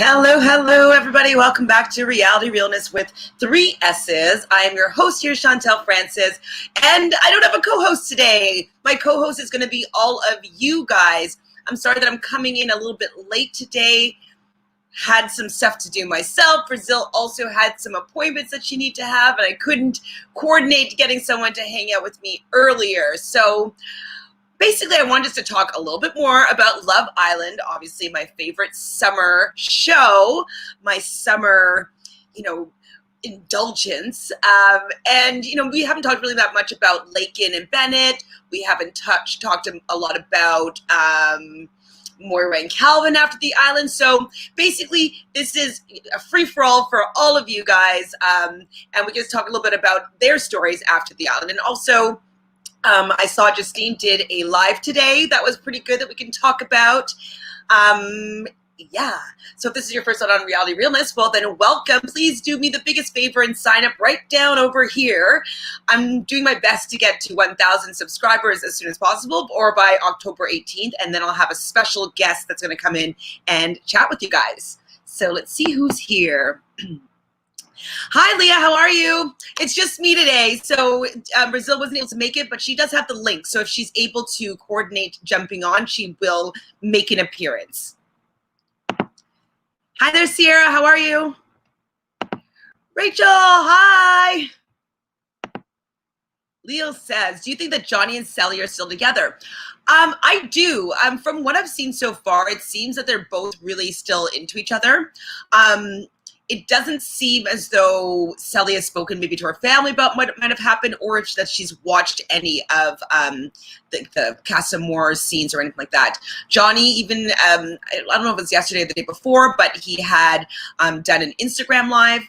Hello, hello, everybody. Welcome back to Reality Realness with 3 S's. I am your host here, Chantele Francis, and I don't have a co-host today. My co-host is going to be all of you guys. I'm sorry that I'm coming in a little bit late today. Had some stuff to do myself. Brazil also had some appointments that she needed to have, and I couldn't coordinate getting someone to hang out with me earlier. So basically, I wanted us to talk a little bit more about Love Island, obviously my favorite summer show, my summer, indulgence. And we haven't talked really that much about Laken and Bennett. We haven't talked a lot about Moira and Calvin after the island. So basically, this is a free-for-all for all of you guys. And we can just talk a little bit about their stories after the island. And also, I saw Justine did a live today that was pretty good that we can talk about. So if this is your first one on Reality Realness, well then welcome. Please do me the biggest favor and sign up right down over here. I'm doing my best to get to 1,000 subscribers as soon as possible, or by October 18th, and then I'll have a special guest that's going to come in and chat with you guys. So let's see who's here. Hi, Leah. How are you? It's just me today. So Brazil wasn't able to make it, but she does have the link. So if she's able to coordinate jumping on, she will make an appearance. Hi there, Sierra. How are you? Rachel, hi. Leo says, do you think that Johnny and Cely are still together? I do. From what I've seen so far, it seems that they're both really still into each other. It doesn't seem as though Cely has spoken maybe to her family about what might have happened, or if that she's watched any of the Casa Amor scenes or anything like that. Johnny even, I don't know if it was yesterday or the day before, but he had done an Instagram live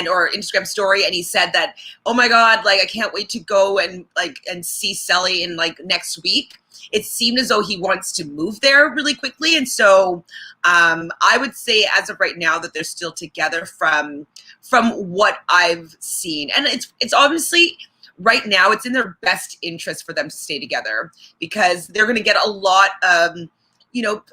or Instagram story, and he said that, oh my God, I can't wait to go and see Cely in next week. It seemed as though he wants to move there really quickly. And so I would say as of right now that they're still together from what I've seen. And it's obviously right now it's in their best interest for them to stay together, because they're going to get a lot of,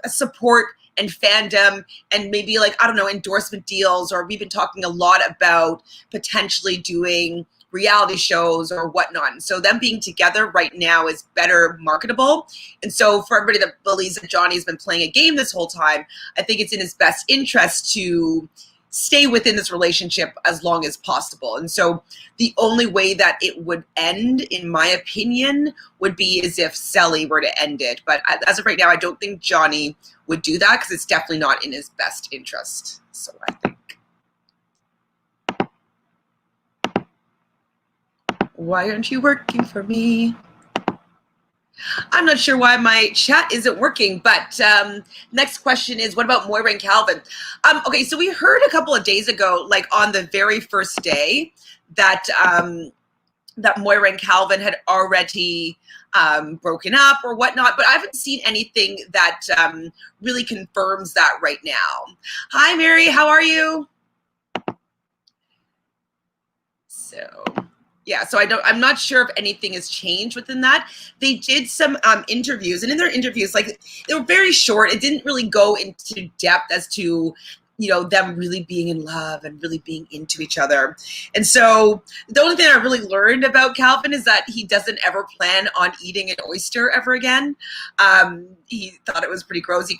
support and fandom and maybe endorsement deals, or we've been talking a lot about potentially doing reality shows or whatnot. And so them being together right now is better marketable. And so for everybody that believes that Johnny's been playing a game this whole time, I think it's in his best interest to stay within this relationship as long as possible. And so the only way that it would end, in my opinion, would be as if Cely were to end it. But as of right now, I don't think Johnny would do that, because it's definitely not in his best interest. So I think. Why aren't you working for me? I'm not sure why my chat isn't working, but next question is, what about Moira and Calvin? Okay, so we heard a couple of days ago, on the very first day, that that Moira and Calvin had already broken up or whatnot, but I haven't seen anything that really confirms that right now. Hi, Mary, how are you? So. Yeah, so I'm not sure if anything has changed within that. They did some interviews, and in their interviews, they were very short. It didn't really go into depth as to, them really being in love and really being into each other. And so the only thing I really learned about Calvin is that he doesn't ever plan on eating an oyster ever again. He thought it was pretty gross. He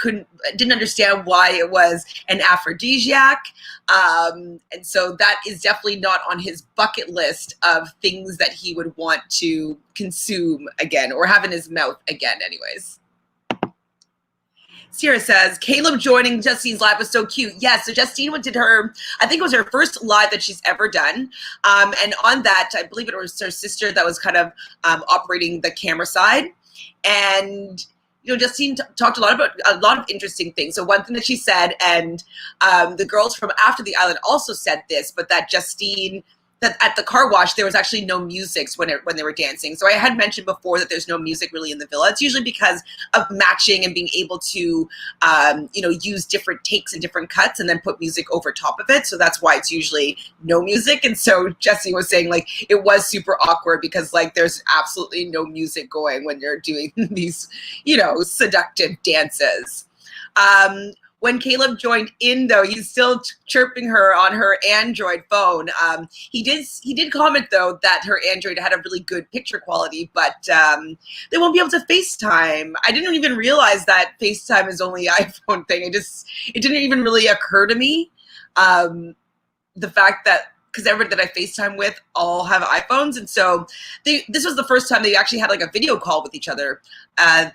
didn't understand why it was an aphrodisiac. And so that is definitely not on his bucket list of things that he would want to consume again, or have in his mouth again anyways. Sierra says, Caleb joining Justine's live was so cute. Yes, so Justine did her, I think it was her first live that she's ever done. And on that, I believe it was her sister that was kind of operating the camera side. And Justine talked a lot about a lot of interesting things. So one thing that she said, and the girls from After the Island also said this, but that Justine, that at the car wash, there was actually no music when they were dancing. So I had mentioned before that there's no music really in the villa. It's usually because of matching and being able to, use different takes and different cuts and then put music over top of it. So that's why it's usually no music. And so Jessie was saying it was super awkward because there's absolutely no music going when you're doing these, seductive dances. When Caleb joined in, though, he's still chirping her on her Android phone. He did comment, though, that her Android had a really good picture quality, but they won't be able to FaceTime. I didn't even realize that FaceTime is only an iPhone thing. It didn't even really occur to me. The fact that, because everybody that I FaceTime with all have iPhones, and so this was the first time they actually had like a video call with each other.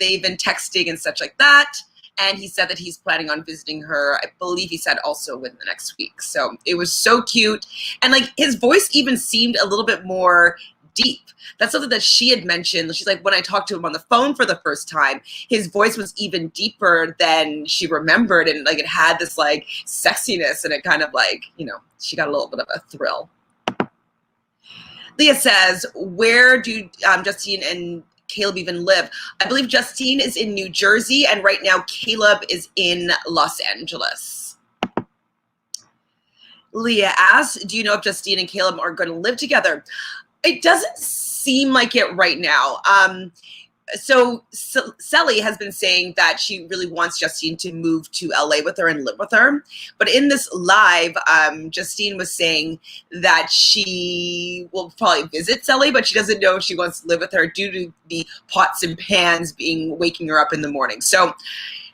They've been texting and such like that. And he said that he's planning on visiting her, I believe he said also within the next week. So it was so cute. And like his voice even seemed a little bit more deep. That's something that she had mentioned. She's like, when I talked to him on the phone for the first time, his voice was even deeper than she remembered. And like it had this like sexiness, and it kind of like, you know, she got a little bit of a thrill. Leah says, where do Justine and Caleb even live? I believe Justine is in New Jersey, and right now Caleb is in Los Angeles. Leah asks, do you know if Justine and Caleb are going to live together? It doesn't seem like it right now. So Cely has been saying that she really wants Justine to move to LA with her and live with her. But in this live, Justine was saying that she will probably visit Cely, but she doesn't know if she wants to live with her due to the pots and pans waking her up in the morning. So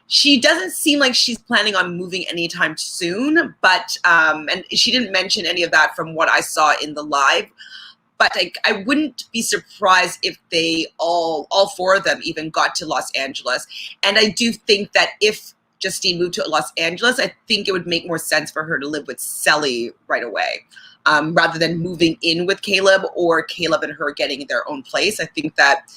she doesn't seem like she's planning on moving anytime soon, but and she didn't mention any of that from what I saw in the live. But I wouldn't be surprised if they all four of them even got to Los Angeles. And I do think that if Justine moved to Los Angeles, I think it would make more sense for her to live with Cely right away, rather than moving in with Caleb or Caleb and her getting their own place. I think that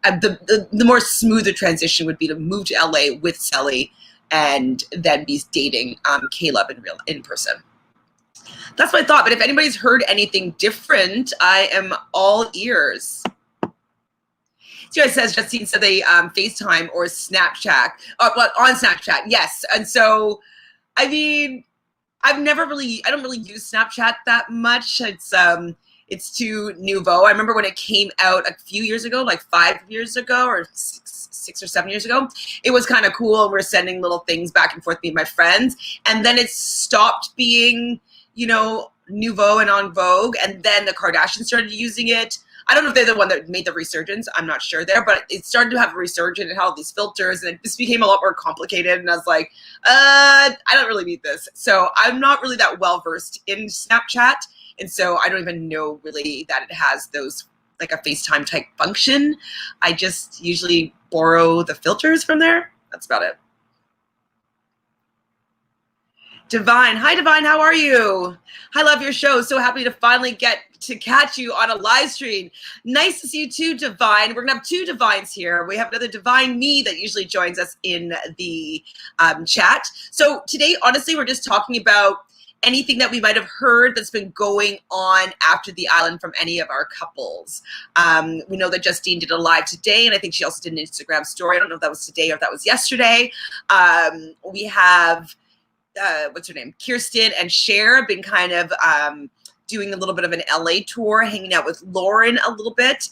the more smoother transition would be to move to LA with Cely and then be dating Caleb in person. That's my thought, but if anybody's heard anything different, I am all ears. So it says, Justine said they FaceTime or Snapchat, well, on Snapchat, yes. And so, I mean, I don't really use Snapchat that much. It's too nouveau. I remember when it came out a few years ago, like 5 years ago or 6 or 7 years ago, it was kind of cool. We're sending little things back and forth, me and my friends. And then it stopped being, you know, nouveau and en vogue, and then the Kardashians started using it. I don't know if they're the one that made the resurgence. I'm not sure there, but it started to have a resurgence and had all these filters, and it just became a lot more complicated. And I was like, I don't really need this. So I'm not really that well versed in Snapchat, and so I don't even know really that it has those like a FaceTime type function. I just usually borrow the filters from there. That's about it. Divine. Hi, Divine. How are you? I love your show. So happy to finally get to catch you on a live stream. Nice to see you too, Divine. We're going to have two Divines here. We have another Divine Me that usually joins us in the chat. So today, honestly, we're just talking about anything that we might have heard that's been going on after the island from any of our couples. We know that Justine did a live today, and I think she also did an Instagram story. I don't know if that was today or if that was yesterday. We have what's her name? Kirsten and Cher have been kind of doing a little bit of an LA tour, hanging out with Lauren a little bit.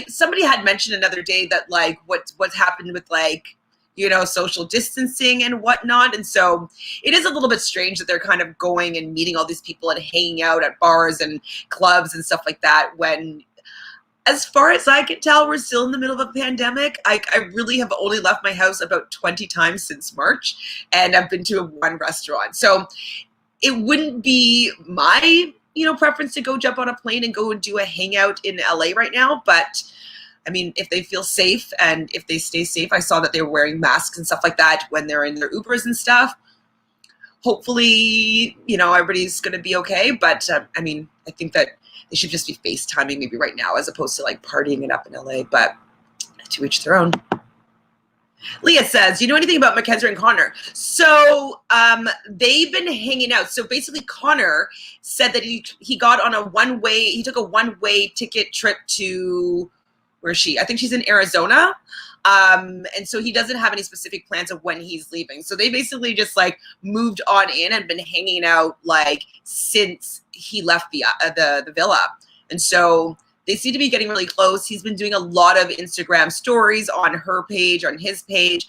Somebody had mentioned another day that like what's happened with like, you know, social distancing and whatnot. And so it is a little bit strange that they're kind of going and meeting all these people and hanging out at bars and clubs and stuff like that when, as far as I can tell, we're still in the middle of a pandemic. I really have only left my house about 20 times since March, and I've been to one restaurant. So it wouldn't be my, you know, preference to go jump on a plane and go and do a hangout in LA right now. But I mean, if they feel safe and if they stay safe, I saw that they were wearing masks and stuff like that when they're in their Ubers and stuff. Hopefully, you know, everybody's going to be okay. But I mean, I think that they should just be FaceTiming maybe right now as opposed to like partying it up in LA, but to each their own. Leah says, do you know anything about Mackenzie and Connor? So they've been hanging out. So basically Connor said that he got on he took a one-way ticket trip to, where is she? I think she's in Arizona. And so he doesn't have any specific plans of when he's leaving. So they basically just like moved on in and been hanging out like since he left the villa. And so they seem to be getting really close. He's been doing a lot of Instagram stories on her page, on his page.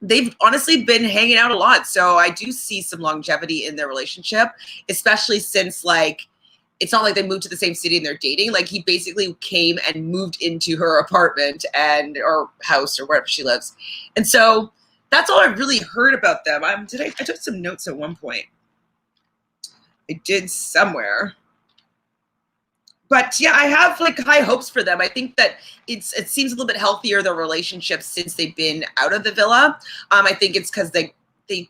they've honestly been hanging out a lot. So I do see some longevity in their relationship, especially since like, it's not like they moved to the same city and they're dating. Like he basically came and moved into her apartment or house or wherever she lives. And so that's all I've really heard about them. I took some notes at one point. I did somewhere. But yeah, I have like high hopes for them. I think that it seems a little bit healthier, their relationship, since they've been out of the villa. I think it's because they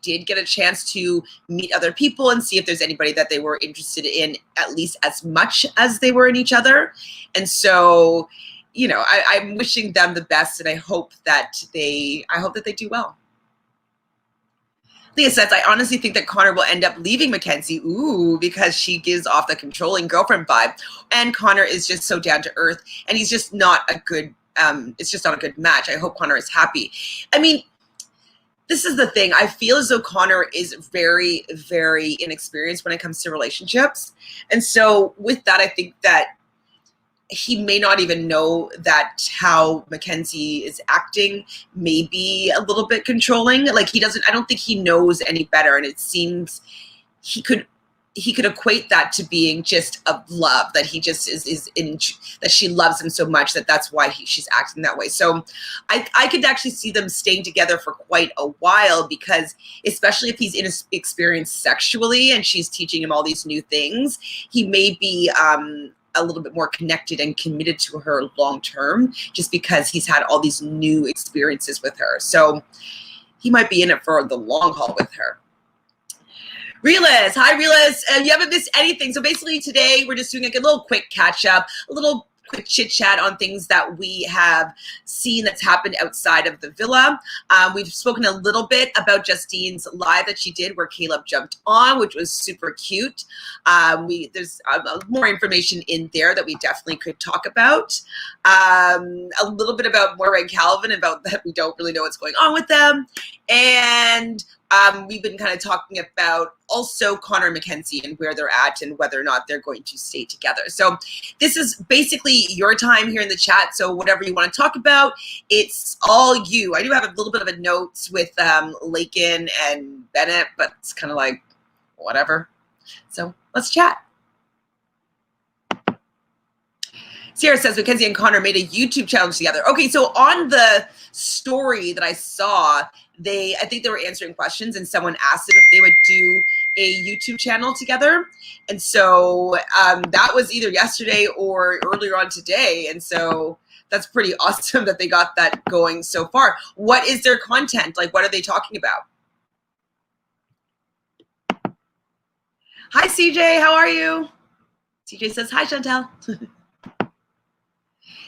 did get a chance to meet other people and see if there's anybody that they were interested in, at least as much as they were in each other. And so, you know, I'm wishing them the best, and I hope that they do well. Leah says, I honestly think that Connor will end up leaving Mackenzie, because she gives off the controlling girlfriend vibe. And Connor is just so down to earth, and he's just not a good, it's just not a good match. I hope Connor is happy. I mean, this is the thing. I feel as though Connor is very, very inexperienced when it comes to relationships. And so with that, I think that he may not even know that how Mackenzie is acting may be a little bit controlling. Like I don't think he knows any better. And it seems he could equate that to being just of love, that he just that she loves him so much that's why she's acting that way. So I could actually see them staying together for quite a while, because especially if he's inexperienced sexually and she's teaching him all these new things, he may be a little bit more connected and committed to her long term, just because he's had all these new experiences with her. So he might be in it for the long haul with her. Realist, hi Realist, and you haven't missed anything. So basically today we're just doing like a little quick catch up, a little quick chit chat on things that we have seen that's happened outside of the villa. We've spoken a little bit about Justine's live that she did where Caleb jumped on, which was super cute. There's more information in there that we definitely could talk about. A little bit about Moira and Calvin, about that we don't really know what's going on with them. And we've been kind of talking about also Connor and Mackenzie and where they're at and whether or not they're going to stay together. So this is basically your time here in the chat. So whatever you want to talk about, it's all you. I do have a little bit of a notes with Laken and Bennet, but it's kind of like whatever. So let's chat. Sierra says Mackenzie and Connor made a YouTube challenge together. Okay, so on the story that I saw, I think they were answering questions, and someone asked them if they would do a YouTube channel together. And so that was either yesterday or earlier on today. And so that's pretty awesome that they got that going so far. What is their content? Like, what are they talking about? Hi, CJ. How are you? CJ says, hi, Chantele.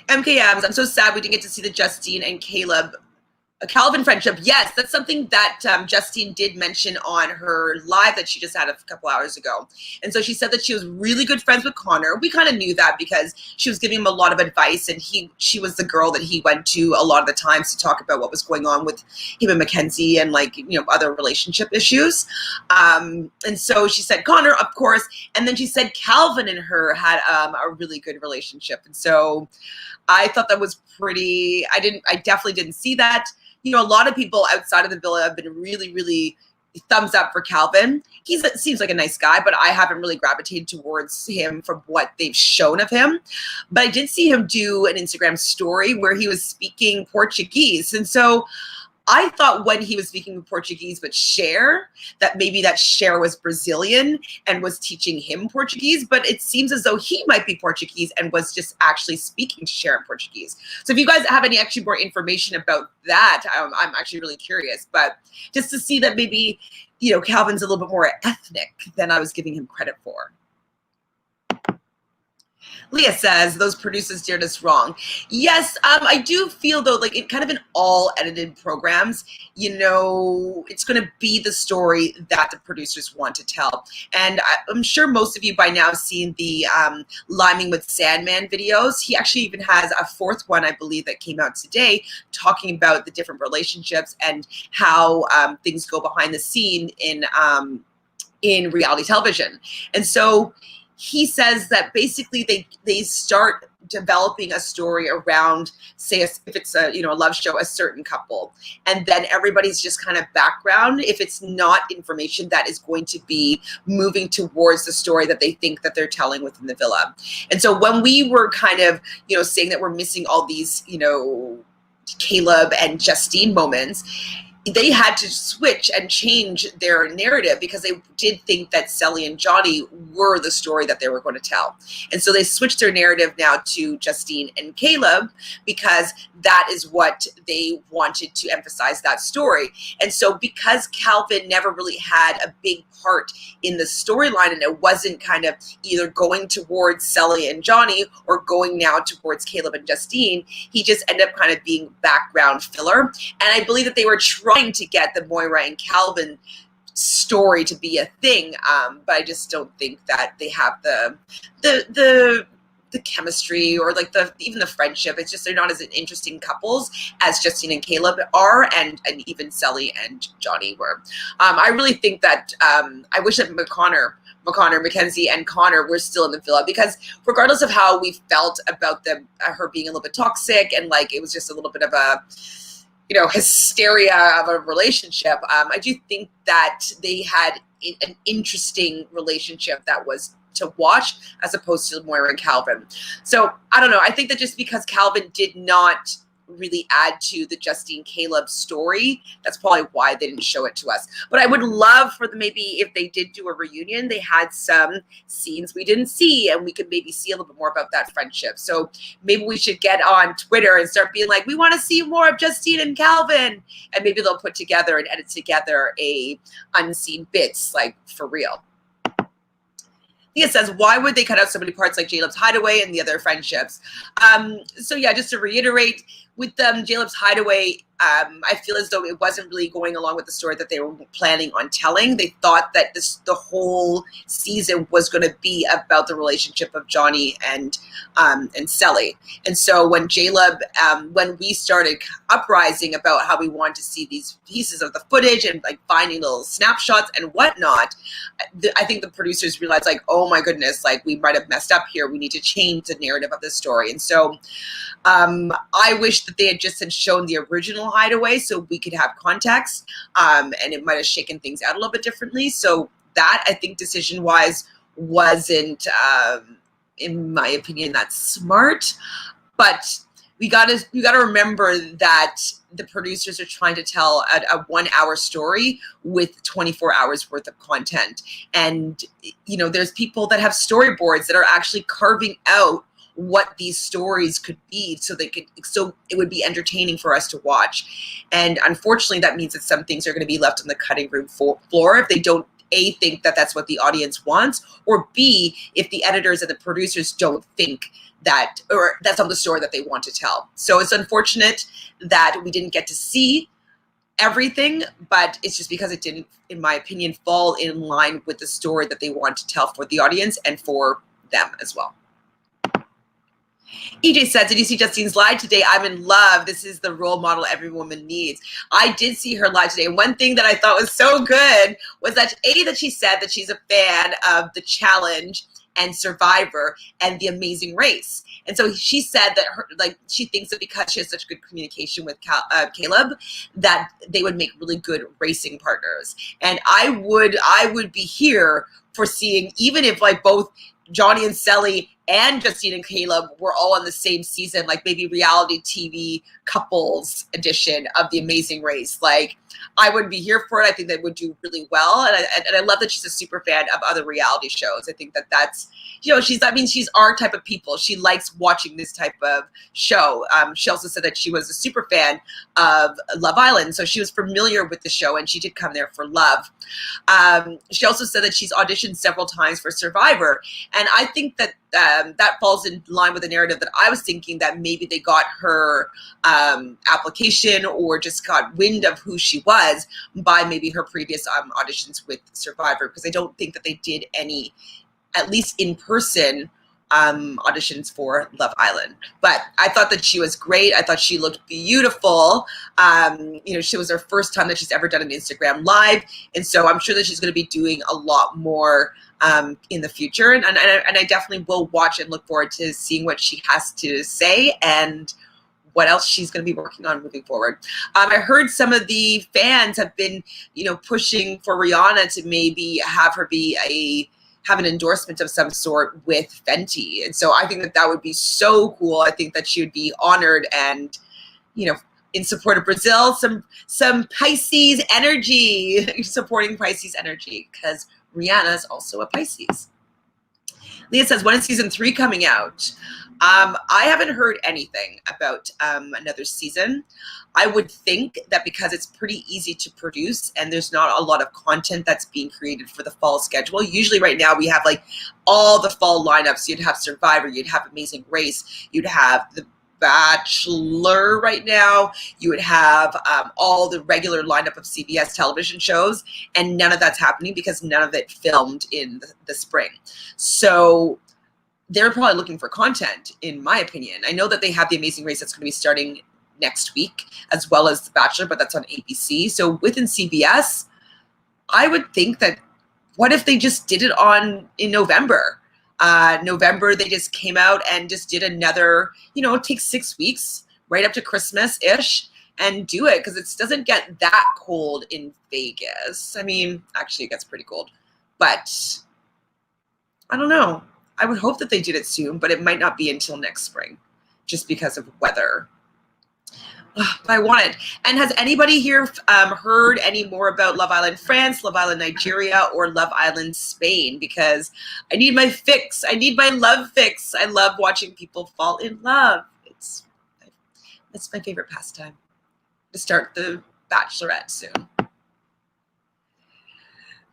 MKMs, I'm so sad we didn't get to see the Justine and Caleb Calvin friendship. Yes, that's something that Justine did mention on her live that she just had a couple hours ago. And so she said that she was really good friends with Connor. We kind of knew that because she was giving him a lot of advice, and she was the girl that he went to a lot of the times to talk about what was going on with him and Mackenzie and, like, you know, other relationship issues. And so she said Connor, of course, and then she said Calvin and her had a really good relationship. And so I thought that was pretty, I definitely didn't see that. You know, a lot of people outside of the villa have been really, really thumbs up for Calvin. He seems like a nice guy, but I haven't really gravitated towards him from what they've shown of him. But I did see him do an Instagram story where he was speaking Portuguese. And so I thought when he was speaking Portuguese but Cher, that maybe that Cher was Brazilian and was teaching him Portuguese, but it seems as though he might be Portuguese and was just actually speaking to Cher in Portuguese. So if you guys have any actually more information about that, I'm actually really curious. But just to see that maybe, you know, Calvin's a little bit more ethnic than I was giving him credit for. Leah says those producers steered us wrong. Yes, I do feel though, like, it kind of in all edited programs, you know, it's going to be the story that the producers want to tell. And I'm sure most of you by now have seen the Liming with Sandman videos. He actually even has a fourth one, I believe, that came out today, talking about the different relationships and how things go behind the scene in reality television. And so he says that basically they start developing a story around, say, if it's a love show, a certain couple, and then everybody's just kind of background if it's not information that is going to be moving towards the story that they think that they're telling within the villa. And so when we were kind of saying that we're missing all these Caleb and Justine moments, they had to switch and change their narrative because they did think that Cely and Johnny were the story that they were going to tell. And so they switched their narrative now to Justine and Caleb because that is what they wanted to emphasize, that story. And so because Calvin never really had a big part in the storyline and it wasn't kind of either going towards Cely and Johnny or going now towards Caleb and Justine, he just ended up kind of being background filler. And I believe that they were trying to get the Moira and Calvin story to be a thing, but I just don't think that they have the chemistry or like even the friendship. It's just they're not as interesting couples as Justine and Caleb are, and even Cely and Johnny were. I really think that I wish that Mackenzie and Connor were still in the villa, because regardless of how we felt about her being a little bit toxic and like it was just a little bit of a hysteria of a relationship, I do think that they had an interesting relationship that was to watch as opposed to Moira and Calvin. So I don't know. I think that just because Calvin did not really add to the Justine Caleb story, that's probably why they didn't show it to us. But I would love for them, maybe if they did do a reunion, they had some scenes we didn't see and we could maybe see a little bit more about that friendship. So maybe we should get on Twitter and start being like, we want to see more of Justine and Calvin, and maybe they'll put together and edit together a unseen bits, like for real. It says, why would they cut out so many parts like Caleb's Hideaway and the other friendships? So yeah, just to reiterate, with Caleb's Hideaway, I feel as though it wasn't really going along with the story that they were planning on telling. They thought that the whole season was going to be about the relationship of Johnny and Cely. And so when when we started uprising about how we wanted to see these pieces of the footage and like finding little snapshots and whatnot, I think the producers realized like, oh my goodness, like we might have messed up here. We need to change the narrative of the story. And so I wish that they had just shown the original Hideaway so we could have context, and it might have shaken things out a little bit differently. So that, I think, decision-wise wasn't, in my opinion, that smart. But we gotta remember that the producers are trying to tell a 1 hour story with 24 hours worth of content. And, there's people that have storyboards that are actually carving out what these stories could be so it would be entertaining for us to watch. And unfortunately, that means that some things are going to be left on the cutting room floor if they don't A, think that that's what the audience wants, or B, if the editors and the producers don't think that, or that's not the story that they want to tell. So it's unfortunate that we didn't get to see everything, but it's just because it didn't, in my opinion, fall in line with the story that they want to tell for the audience and for them as well. EJ said, did you see Justine's live today? I'm in love. This is the role model every woman needs. I did see her live today. One thing that I thought was so good was that that she said that she's a fan of The Challenge and Survivor and The Amazing Race. And so she said that she thinks that because she has such good communication with Caleb, that they would make really good racing partners. And I would be here for seeing, even if like both Johnny and Cely and Justine and Caleb were all on the same season, like maybe reality TV couples edition of The Amazing Race. Like, I would be here for it. I think they would do really well. And I love that she's a super fan of other reality shows. I think that's, she's our type of people. She likes watching this type of show. She also said that she was a super fan of Love Island. So she was familiar with the show and she did come there for love. She also said that she's auditioned several times for Survivor. And I think that that falls in line with the narrative that I was thinking, that maybe they got her application or just got wind of who she was by maybe her previous auditions with Survivor, because I don't think that they did any, at least in person, auditions for Love Island. But I thought that she was great. I thought she looked beautiful. She was her first time that she's ever done an Instagram live. And so I'm sure that she's going to be doing a lot more in the future. And I definitely will watch and look forward to seeing what she has to say and what else she's going to be working on moving forward. I heard some of the fans have been, pushing for Rihanna to maybe have her have an endorsement of some sort with Fenty. And so I think that would be so cool. I think that she would be honored and, in support of Brazil, some Pisces energy, supporting Pisces energy, because Rihanna is also a Pisces. Leah says, when is season 3 coming out? I haven't heard anything about another season. I would think that because it's pretty easy to produce and there's not a lot of content that's being created for the fall schedule. Usually right now we have like all the fall lineups. You'd have Survivor, you'd have Amazing Race, you'd have The Bachelor right now, you would have all the regular lineup of CBS television shows, and none of that's happening because none of it filmed in the spring. So they're probably looking for content, in my opinion. I know that they have The Amazing Race that's going to be starting next week, as well as The Bachelor, but that's on ABC. So within CBS, I would think that what if they just did it in November? November, they just came out and just did another, it takes 6 weeks, right up to Christmas-ish, and do it, because it doesn't get that cold in Vegas. I mean, actually, it gets pretty cold. But I don't know. I would hope that they did it soon, but it might not be until next spring, just because of weather. But I want it. And has anybody here heard any more about Love Island France, Love Island Nigeria, or Love Island Spain? Because I need my fix. I need my love fix. I love watching people fall in love. It's my favorite pastime. To start The Bachelorette soon.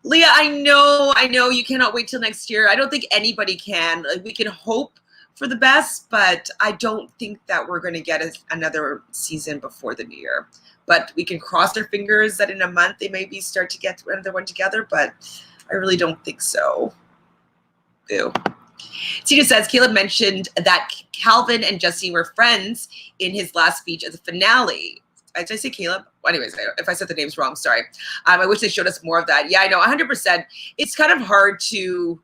Leah, I know you cannot wait till next year. I don't think anybody can. Like, we can hope for the best, but I don't think that we're going to get another season before the new year. But we can cross our fingers that in a month they maybe start to get another one together, but I really don't think so. Ew. Tina says, Caleb mentioned that Calvin and Justine were friends in his last speech at the finale. Did I say Caleb? Well, anyways, if I said the names wrong, sorry. I wish they showed us more of that. Yeah, I know, 100%. It's kind of hard to,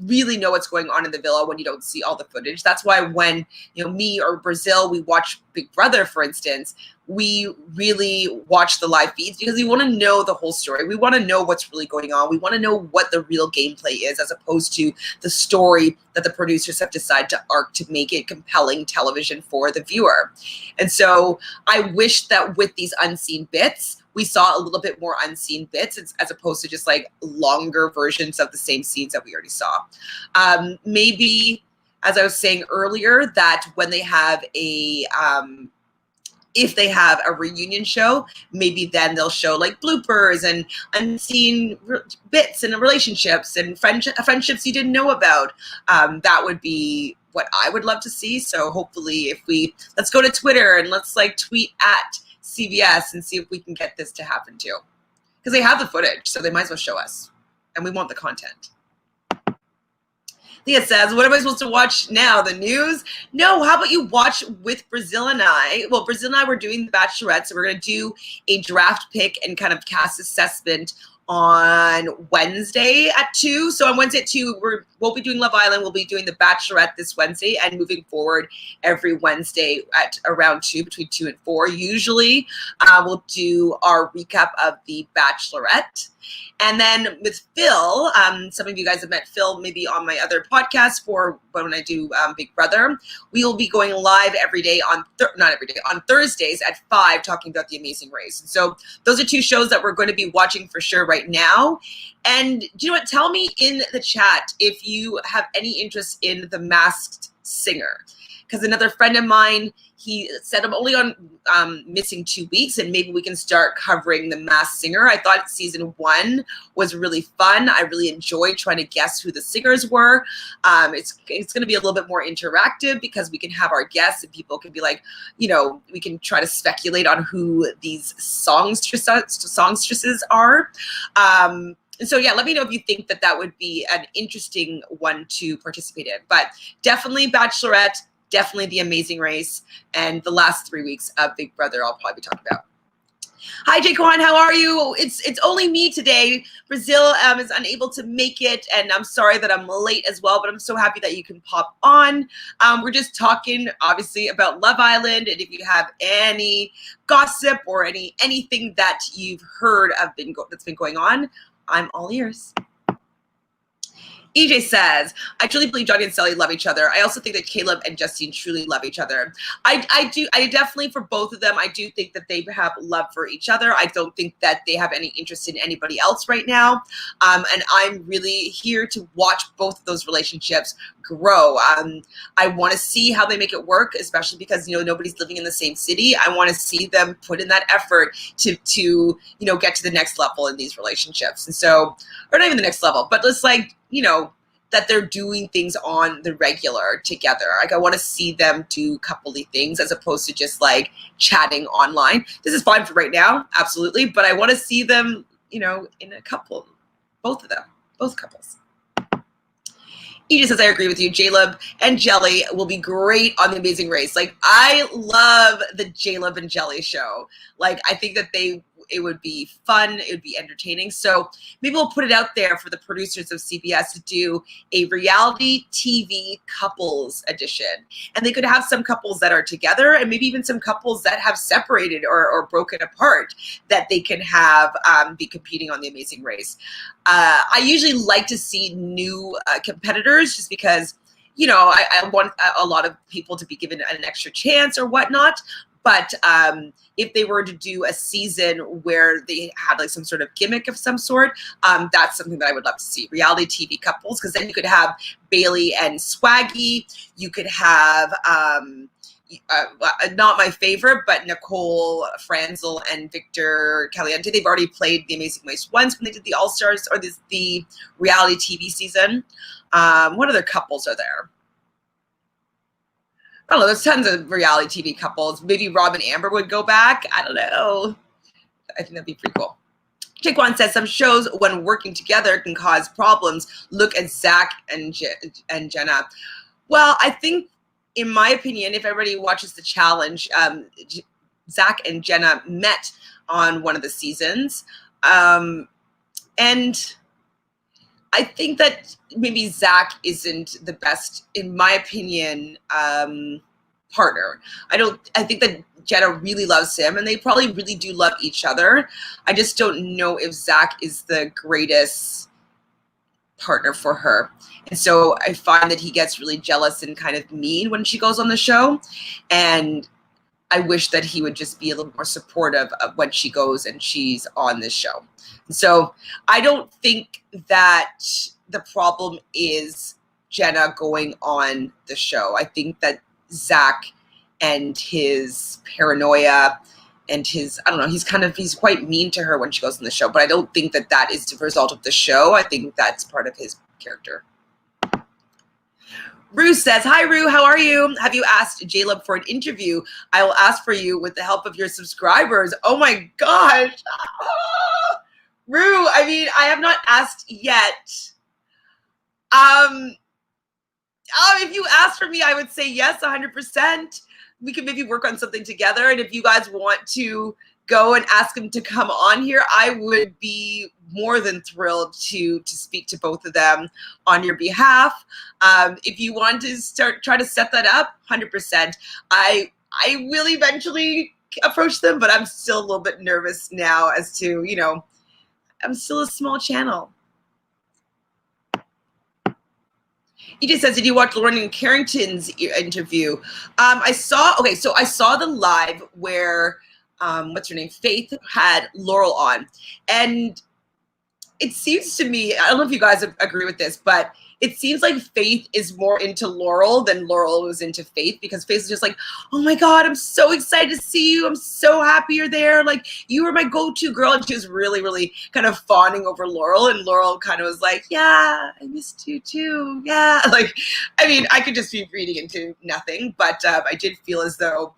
really know what's going on in the villa when you don't see all the footage. That's why when, me or Brazil, we watch Big Brother, for instance, we really watch the live feeds because we want to know the whole story. We want to know what's really going on. We want to know what the real gameplay is, as opposed to the story that the producers have decided to arc to make it compelling television for the viewer. And so I wish that with these unseen bits, we saw a little bit more unseen bits as opposed to just like longer versions of the same scenes that we already saw. Maybe, as I was saying earlier, that when they have if they have a reunion show, maybe then they'll show like bloopers and unseen bits and relationships and friendships you didn't know about. That would be what I would love to see. So hopefully let's go to Twitter and let's like tweet at CBS and see if we can get this to happen too. Because they have the footage, so they might as well show us. And we want the content. Leah says, what am I supposed to watch now? The news? No, how about you watch with Brazil and I? Well, Brazil and I were doing The Bachelorette, so we're going to do a draft pick and kind of cast assessment on Wednesday at 2. So on Wednesday at 2, we'll be doing Love Island. We'll be doing The Bachelorette this Wednesday, and moving forward every Wednesday at around 2, between 2 and 4. Usually we'll do our recap of The Bachelorette. And then with Phil, some of you guys have met Phil maybe on my other podcast for when I do Big Brother. We will be going live every day on Thursdays at 5 talking about The Amazing Race. And so those are 2 shows that we're going to be watching for sure right now. And do you know what? Tell me in the chat if you have any interest in The Masked Singer. Because another friend of mine, he said I'm only on missing 2 weeks, and maybe we can start covering The Masked Singer. I thought season 1 was really fun. I really enjoyed trying to guess who the singers were. It's going to be a little bit more interactive because we can have our guests and people can be like, we can try to speculate on who these songstresses are. And so, yeah, let me know if you think that would be an interesting one to participate in. But definitely Bachelorette, definitely The Amazing Race, and the last 3 weeks of Big Brother I'll probably be talking about. Hi, Jaquan. How are you? It's only me today. Brazil is unable to make it, and I'm sorry that I'm late as well, but I'm so happy that you can pop on. We're just talking, obviously, about Love Island, and if you have any gossip or anything that you've heard that's been going on, I'm all ears. EJ says, I truly believe Johnny and Cely love each other. I also think that Caleb and Justine truly love each other. I definitely, for both of them, I do think that they have love for each other. I don't think that they have any interest in anybody else right now. And I'm really here to watch both of those relationships grow. I want to see how they make it work, especially because, nobody's living in the same city. I want to see them put in that effort to get to the next level in these relationships. And so, or not even the next level, but it's like, that they're doing things on the regular together. Like, I want to see them do coupley things as opposed to just like chatting online. This is fine for right now, absolutely. But I want to see them, in a couple, both of them, both couples. Edith says, I agree with you. Caleb and Jelly will be great on The Amazing Race. Like, I love the Caleb and Jelly show. Like, I think that it would be fun. It would be entertaining. So maybe we'll put it out there for the producers of CBS to do a reality TV couples edition. And they could have some couples that are together and maybe even some couples that have separated or broken apart that they can have be competing on The Amazing Race. I usually like to see new competitors just because, I want a lot of people to be given an extra chance or whatnot. But if they were to do a season where they had like some sort of gimmick of some sort, that's something that I would love to see. Reality TV couples, because then you could have Bailey and Swaggy. You could have, not my favorite, but Nicole Franzel and Victor Caliente. They've already played The Amazing Race once when they did the All-Stars or the reality TV season. What other couples are there? I don't know. There's tons of reality TV couples. Maybe Rob and Amber would go back. I don't know. I think that'd be pretty cool. Jaquan says some shows, when working together, can cause problems. Look at Zach and Jenna. Well, I think, in my opinion, if everybody watches The Challenge, Zach and Jenna met on one of the seasons. And I think that maybe Zach isn't the best, in my opinion, partner. I think that Jenna really loves him, and they probably really do love each other. I just don't know if Zach is the greatest partner for her. And so I find that he gets really jealous and kind of mean when she goes on the show. And I wish that he would just be a little more supportive of when she goes and she's on this show. So I don't think that the problem is Jenna going on the show. I think that Zach and his paranoia and he's quite mean to her when she goes on the show. But I don't think that that is the result of the show. I think that's part of his character. Rue says, hi, Rue, how are you? Have you asked Caleb for an interview? I will ask for you with the help of your subscribers. Oh, my gosh. Rue, I mean, I have not asked yet. If you asked for me, I would say yes, 100%. We could maybe work on something together. And if you guys want to go and ask him to come on here, I would be more than thrilled to speak to both of them on your behalf. If you want to try to set that up, 100%. I will eventually approach them, but I'm still a little bit nervous now as to, I'm still a small channel. He just says, did you watch Laurel and Carrington's interview? I saw the live where, what's her name? Faith had Laurel on. And it seems to me, I don't know if you guys agree with this, but it seems like Faith is more into Laurel than Laurel was into Faith, because Faith is just like, oh my God, I'm so excited to see you. I'm so happy you're there. Like, you were my go-to girl. And she was really, really kind of fawning over Laurel. And Laurel kind of was like, yeah, I missed you too. Yeah. Like, I mean, I could just be reading into nothing, but I did feel as though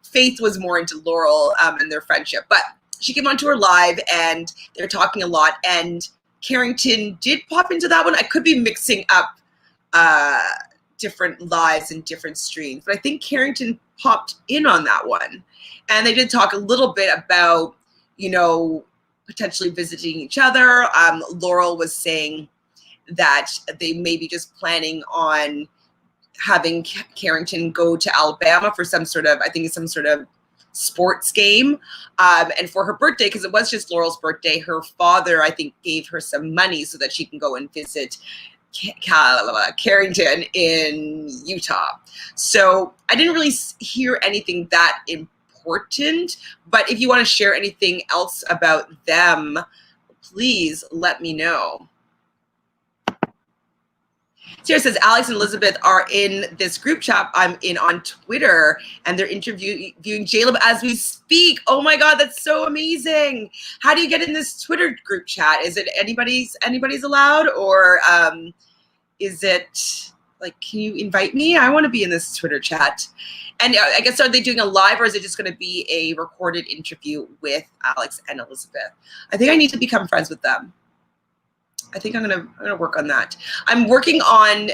Faith was more into Laurel and their friendship. But she came onto her live and they're talking a lot, and Carrington did pop into that one. I could be mixing up different lives and different streams, but I think Carrington popped in on that one. And they did talk a little bit about, you know, potentially visiting each other. Laurel was saying that they may be just planning on having Carrington go to Alabama for some sort of, I think it's some sort of sports game. And for her birthday, because it was just Laurel's birthday, her father, I think, gave her some money so that she can go and visit Carrington in Utah. So I didn't really hear anything that important, but if you want to share anything else about them, please let me know. Sarah says, Alex and Elizabeth are in this group chat I'm in on Twitter, and they're interviewing Caleb as we speak. Oh my God, that's so amazing. How do you get in this Twitter group chat? Is it anybody's allowed, or is it like, can you invite me? I want to be in this Twitter chat. And I guess, are they doing a live, or is it just going to be a recorded interview with Alex and Elizabeth? I think I need to become friends with them. I think I'm gonna work on that. I'm working on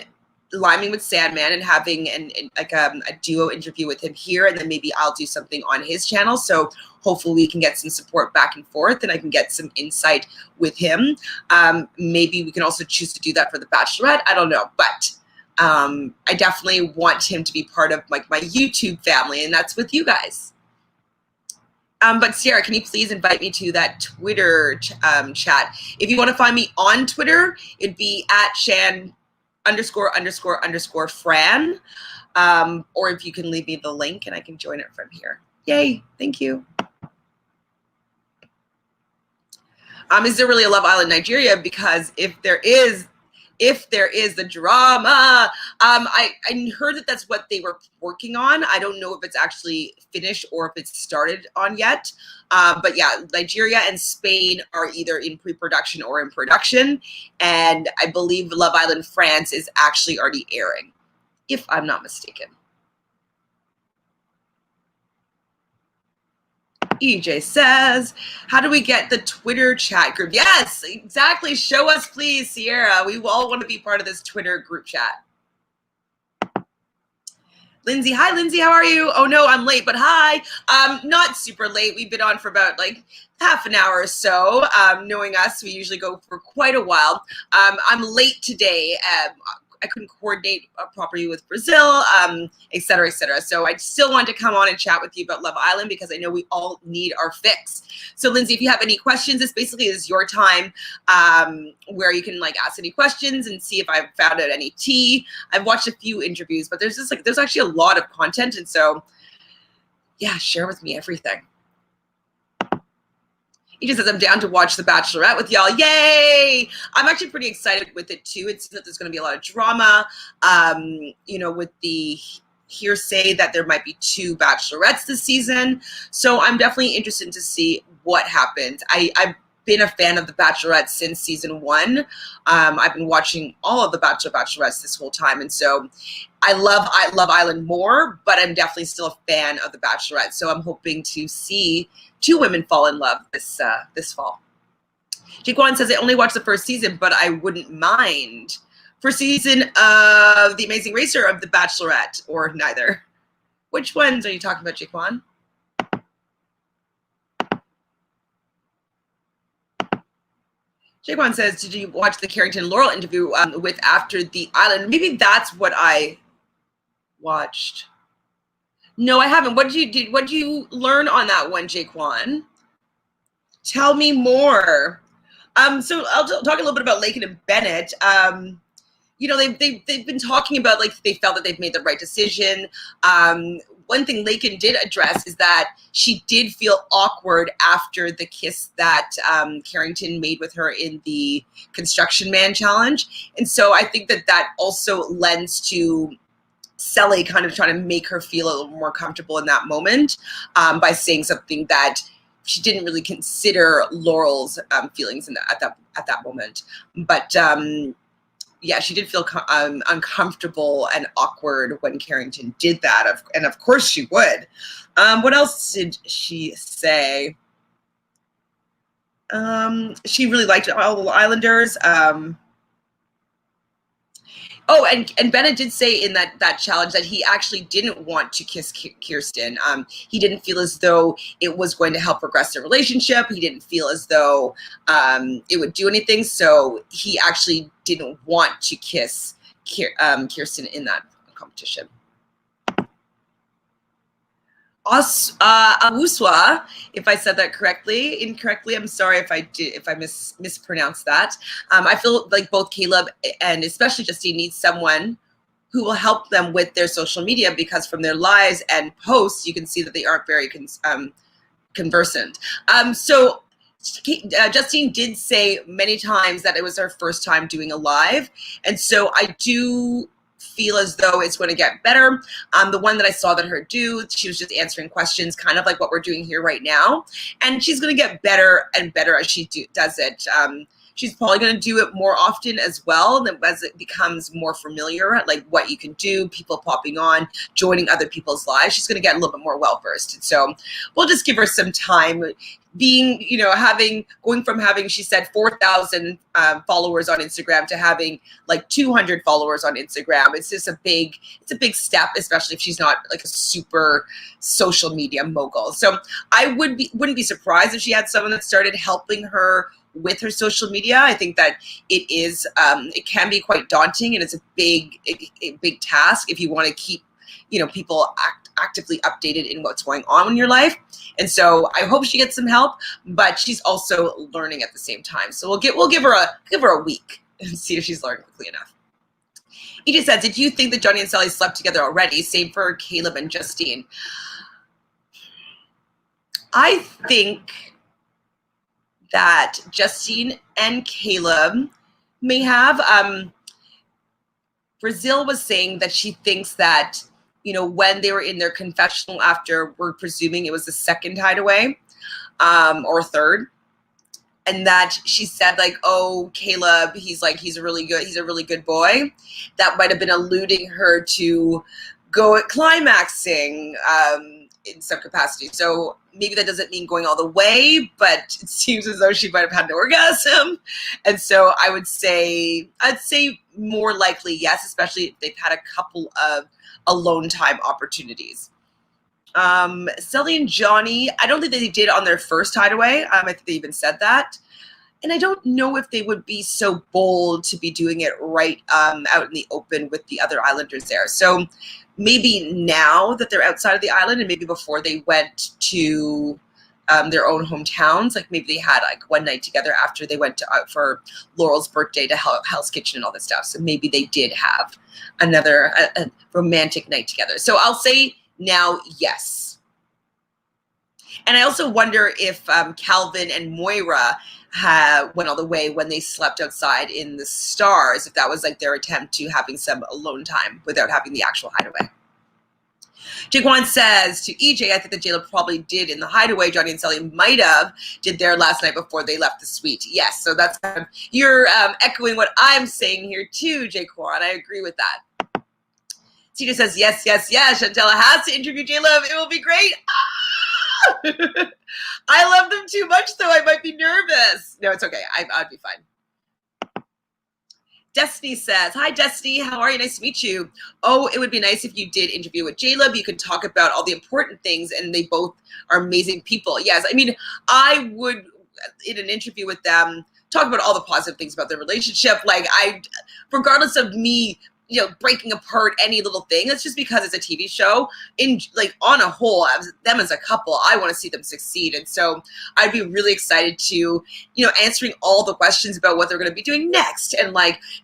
liming with Sandman and having a duo interview with him here, and then maybe I'll do something on his channel. So hopefully we can get some support back and forth, and I can get some insight with him. Maybe we can also choose to do that for The Bachelorette. I don't know, but I definitely want him to be part of like my YouTube family, and that's with you guys. But Sierra, can you please invite me to that Twitter chat? If you want to find me on Twitter, it'd be at Shan___Fran. Or if you can leave me the link and I can join it from here. Yay, thank you. Is there really a Love Island Nigeria? Because if there is the drama, I heard that that's what they were working on. I don't know if it's actually finished or if it's started on yet. But yeah, Nigeria and Spain are either in pre-production or in production. And I believe Love Island France is actually already airing, if I'm not mistaken. EJ says, how do we get the Twitter chat group? Yes, exactly. Show us, please, Sierra. We all want to be part of this Twitter group chat. Lindsay, hi, Lindsay. How are you? Oh, no, I'm late, but hi. Not super late. We've been on for about like half an hour or so. Knowing us, we usually go for quite a while. I'm late today. I couldn't coordinate properly with Brazil, et cetera, et cetera. So I still wanted to come on and chat with you about Love Island because I know we all need our fix. So Lindsay, if you have any questions, this basically is your time where you can like ask any questions and see if I've found out any tea. I've watched a few interviews, but there's actually a lot of content. And so yeah, share with me everything. He just says, I'm down to watch The Bachelorette with y'all. Yay! I'm actually pretty excited with it too. It seems that there's going to be a lot of drama, you know, with the hearsay that there might be 2 Bachelorettes this season. So I'm definitely interested to see what happens. I've been a fan of The Bachelorette since season 1. I've been watching all of the Bachelorettes this whole time. And so I love Island more, but I'm definitely still a fan of The Bachelorette. So I'm hoping to see 2 women fall in love this fall. Jaquan says, I only watched the first season, but I wouldn't mind. First season of The Amazing Race or of The Bachelorette, or neither? Which ones are you talking about, Jaquan? Jaquan says, did you watch the Carrington Laurel interview with After the Island? Maybe that's what I watched. No, I haven't. What did you learn on that one, Jaquan? Tell me more. So I'll talk a little bit about Laken and Bennett. You know, they've been talking about like they felt that they've made the right decision. One thing Laken did address is that she did feel awkward after the kiss that Carrington made with her in the Construction Man Challenge. And so I think that also lends to Cely kind of trying to make her feel a little more comfortable in that moment by saying something that she didn't really consider Laurel's feelings at that moment. But yeah, she did feel uncomfortable and awkward when Carrington did that. And of course she would. What else did she say? She really liked all the Islanders. Oh, and Bennet did say in that challenge that he actually didn't want to kiss Kirsten. He didn't feel as though it was going to help progress their relationship. He didn't feel as though it would do anything. So he actually didn't want to kiss Kirsten in that competition. Awuswa, if I said that incorrectly, I'm sorry if I mispronounced that. I feel like both Caleb and especially Justine need someone who will help them with their social media, because from their lives and posts, you can see that they aren't very conversant. So Justine did say many times that it was her first time doing a live, and so I do feel as though it's going to get better. The one that I saw that her do, she was just answering questions, kind of like what we're doing here right now. And she's going to get better and better as she does it. She's probably going to do it more often as well, as it becomes more familiar, like what you can do, people popping on, joining other people's lives. She's going to get a little bit more well-versed. And so we'll just give her some time. Being, going from having, she said, 4,000 followers on Instagram to having like 200 followers on Instagram. It's just a big step, especially if she's not like a super social media mogul. So I wouldn't be surprised if she had someone that started helping her with her social media. I think that it can be quite daunting, and it's a big task if you want to keep, people actively updated in what's going on in your life. And so I hope she gets some help, but she's also learning at the same time. So we'll give her a week and see if she's learned quickly enough. EJ says, did you think that Johnny and Cely slept together already? Same for Caleb and Justine. I think that Justine and Caleb may have. Brazil was saying that she thinks that, when they were in their confessional after, we're presuming it was the second hideaway, or third, and that she said like, oh, Caleb, he's a really good boy. That might have been alluding her to go at climaxing in some capacity. So maybe that doesn't mean going all the way, but it seems as though she might have had an orgasm. And so I'd say more likely yes, especially if they've had a couple of alone time opportunities. Cely and Johnny, I don't think they did on their first hideaway. I think they even said that. And I don't know if they would be so bold to be doing it right out in the open with the other islanders there. So maybe now that they're outside of the island, and maybe before they went to their own hometowns, like maybe they had like one night together after they went out for Laurel's birthday to Hell's Kitchen and all this stuff. So maybe they did have another a romantic night together. So I'll say now, yes. And I also wonder if Calvin and Moira went all the way when they slept outside in the stars, if that was like their attempt to having some alone time without having the actual hideaway. Jaquan says to EJ, I think that J-Lo probably did in the hideaway. Johnny and Cely might have did there last night before they left the suite. Yes, so that's you're echoing what I'm saying here too, Jaquan. I agree with that. Cedar says, yes. Chantele has to interview J-Lo. It will be great. Ah! I love them too much, though. I might be nervous. No, it's okay. I'd be fine. Destiny says, hi, Destiny. How are you? Nice to meet you. Oh, it would be nice if you did interview with Caleb. You could talk about all the important things, and they both are amazing people. Yes, I mean, I would, in an interview with them, talk about all the positive things about their relationship. Like, regardless of me, breaking apart any little thing. That's just because it's a TV show. On a whole, them as a couple, I want to see them succeed. And so I'd be really excited to, answering all the questions about what they're going to be doing next. And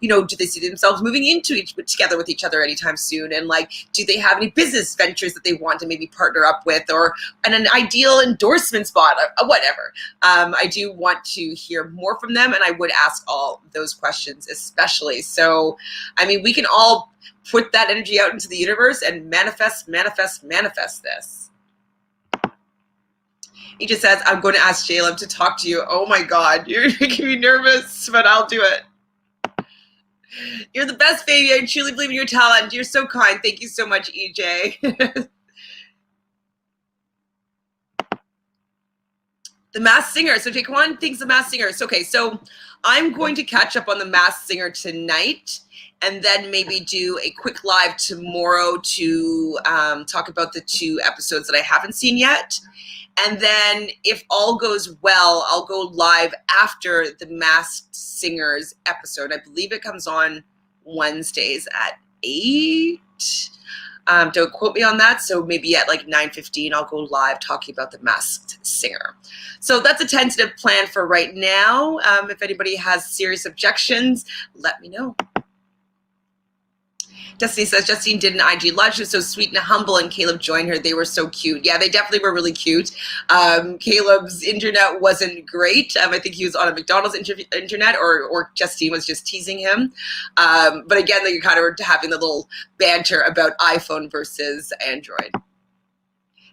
do they see themselves moving together with each other anytime soon? And do they have any business ventures that they want to maybe partner up with, or an ideal endorsement spot, or whatever. I do want to hear more from them, and I would ask all those questions especially. So, I mean, we can all put that energy out into the universe and manifest this. He just says, I'm going to ask Caleb to talk to you. Oh my God, you're making me nervous, but I'll do it. You're the best, baby. I truly believe in your talent. You're so kind. Thank you so much, EJ. The Masked Singer. So Jaquan thinks The Masked Singer. So, okay, so I'm going to catch up on The Masked Singer tonight, and then maybe do a quick live tomorrow to talk about the 2 episodes that I haven't seen yet. And then if all goes well, I'll go live after The Masked Singer's episode. I believe it comes on Wednesdays at 8. Don't quote me on that. So maybe at like 9:15, I'll go live talking about The Masked Singer. So that's a tentative plan for right now. If anybody has serious objections, let me know. Destiny says, Justine did an IG live. She was so sweet and humble, and Caleb joined her. They were so cute. Yeah, they definitely were really cute. Caleb's internet wasn't great. I think he was on a McDonald's internet, or Justine was just teasing him. But again, they kind of were having the little banter about iPhone versus Android.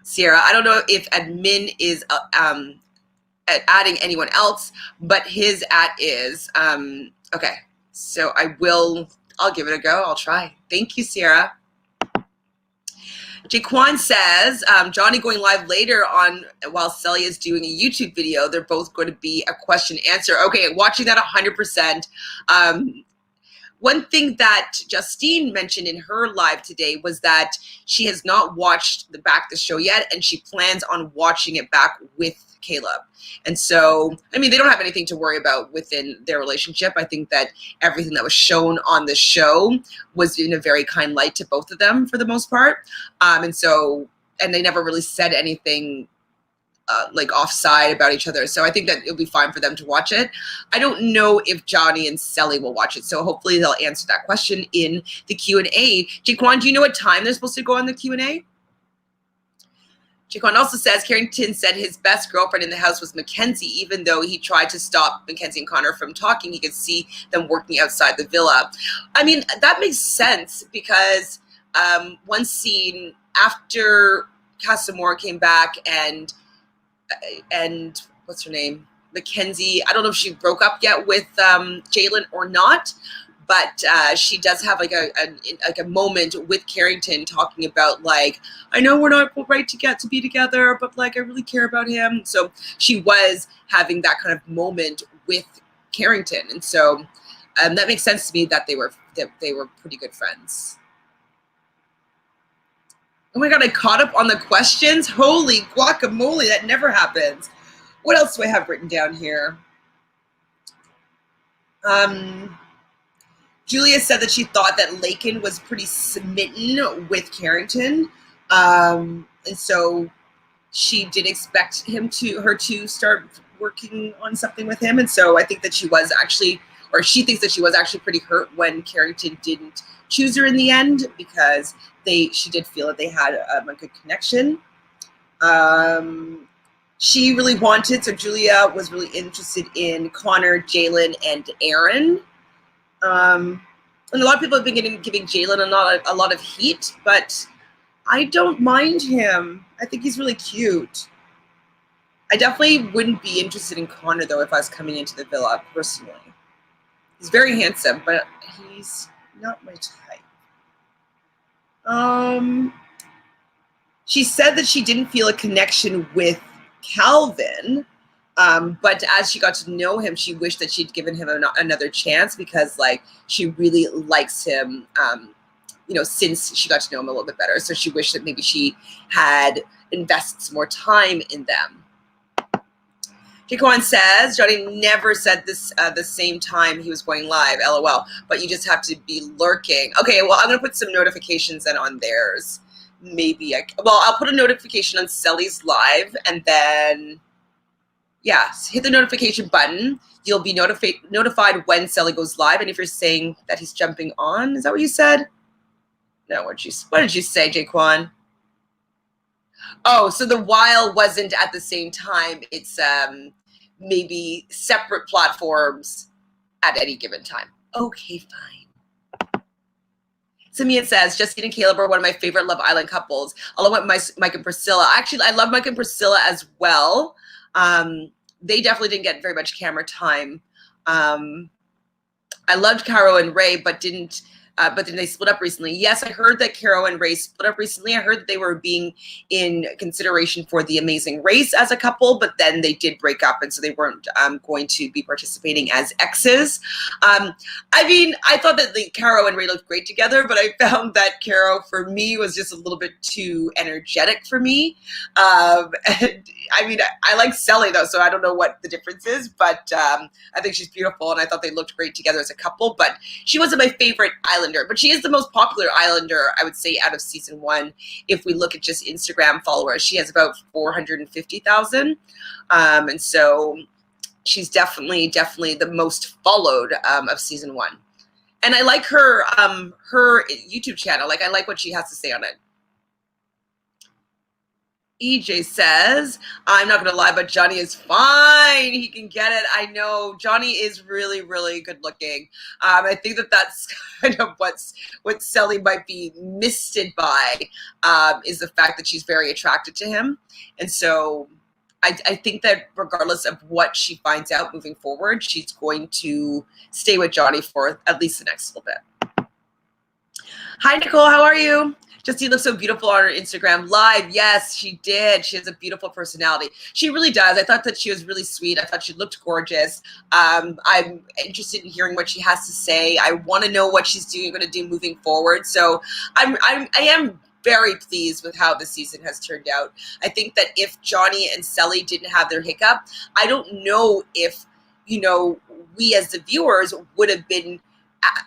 Sierra, I don't know if admin is adding anyone else, but his is. Okay, so I'll give it a go. I'll try. Thank you, Sierra. Jaquan says, Johnny going live later on while Cely is doing a YouTube video. They're both going to be a question answer. Okay, watching that 100%. One thing that Justine mentioned in her live today was that she has not watched the show yet, and she plans on watching it back with Caleb. And so, I mean, they don't have anything to worry about within their relationship. I think that everything that was shown on the show was in a very kind light to both of them for the most part. And they never really said anything like offside about each other. So I think that it'll be fine for them to watch it. I don't know if Johnny and Cely will watch it. So hopefully they'll answer that question in the Q&A. Jaquan, do you know what time they're supposed to go on the Q&A? Jaquan also says, Carrington said his best girlfriend in the house was Mackenzie. Even though he tried to stop Mackenzie and Connor from talking, he could see them working outside the villa. I mean, that makes sense because one scene after Casamora came back and what's her name? Mackenzie, I don't know if she broke up yet with Jalen or not, but she does have like a moment with Carrington talking about like, I know we're not right to get to be together, but like I really care about him. So she was having that kind of moment with Carrington, and so that makes sense to me that they were pretty good friends. Oh my God, I caught up on the questions. Holy guacamole, that never happens. What else do I have written down here? Julia said that she thought that Laken was pretty smitten with Carrington. And so she did expect her to start working on something with him. And so I think that she thinks that she was actually pretty hurt when Carrington didn't choose her in the end, because she did feel that they had a good connection. She really wanted, so Julia was really interested in Connor, Jalen, and Aaron. And a lot of people have been giving Jalen a lot of heat, but I don't mind him. I think he's really cute. I definitely wouldn't be interested in Connor, though, if I was coming into the villa, personally. He's very handsome, but he's not my type. She said that she didn't feel a connection with Calvin, but as she got to know him, she wished that she'd given him another chance, because like she really likes him, since she got to know him a little bit better. So she wished that maybe she had invested some more time in them. Jaquan says, Johnny never said this the same time he was going live, LOL, but you just have to be lurking. Okay, well, I'm going to put some notifications then on theirs. Maybe I'll put a notification on Cely's live, and then, yeah, hit the notification button. You'll be notified when Cely goes live. And if you're saying that he's jumping on, is that what you said? No, what did you say, Jaquan? Oh, so the while wasn't at the same time. It's maybe separate platforms at any given time. Okay, fine. Simeon says, Justine and Caleb are one of my favorite Love Island couples, along with Mike and Priscilla. Actually, I love Mike and Priscilla as well. They definitely didn't get very much camera time. I loved Caro and Ray, but didn't but then they split up recently. Yes, I heard that Caro and Ray split up recently. I heard that they were being in consideration for The Amazing Race as a couple, but then they did break up, and so they weren't going to be participating as exes. I mean, I thought that Caro and Ray looked great together, but I found that Caro, for me, was just a little bit too energetic for me. And I mean, I like Cely, though, so I don't know what the difference is, but I think she's beautiful, and I thought they looked great together as a couple, but she wasn't my favorite Islander, but she is the most popular Islander, I would say, out of season 1. If we look at just Instagram followers, she has about 450,000, and so she's definitely the most followed of season 1. And I like her her YouTube channel. Like, I like what she has to say on it. EJ says, I'm not going to lie, but Johnny is fine. He can get it. I know. Johnny is really, really good looking. I think that that's kind of what Cely might be misted by, is the fact that she's very attracted to him. And so I think that regardless of what she finds out moving forward, she's going to stay with Johnny for at least the next little bit. Hi, Nicole. How are you? Justine looks so beautiful on her Instagram live. Yes, she did. She has a beautiful personality. She really does. I thought that she was really sweet. I thought she looked gorgeous. I'm interested in hearing what she has to say. I want to know what she's going to do moving forward. So I am very pleased with how the season has turned out. I think that if Johnny and Cely didn't have their hiccup, I don't know if, we as the viewers would have been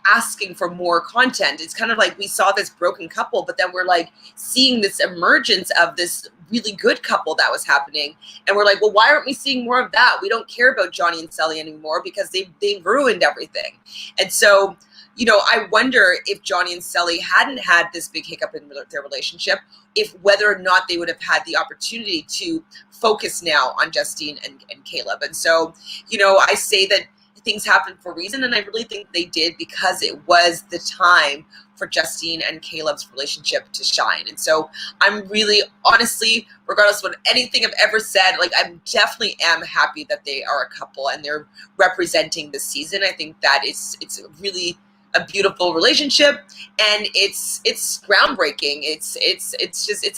asking for more content. It's kind of like we saw this broken couple, but then we're like seeing this emergence of this really good couple that was happening. And we're like, well, why aren't we seeing more of that? We don't care about Johnny and Cely anymore because they ruined everything. And so, I wonder if Johnny and Cely hadn't had this big hiccup in their relationship, if whether or not they would have had the opportunity to focus now on Justine and Caleb. And so, I say that things happen for a reason, and I really think they did because it was the time for Justine and Caleb's relationship to shine. And so I'm really, honestly, regardless of what anything I've ever said, like, I definitely am happy that they are a couple and they're representing this season. I think that it's really a beautiful relationship, and it's groundbreaking. It's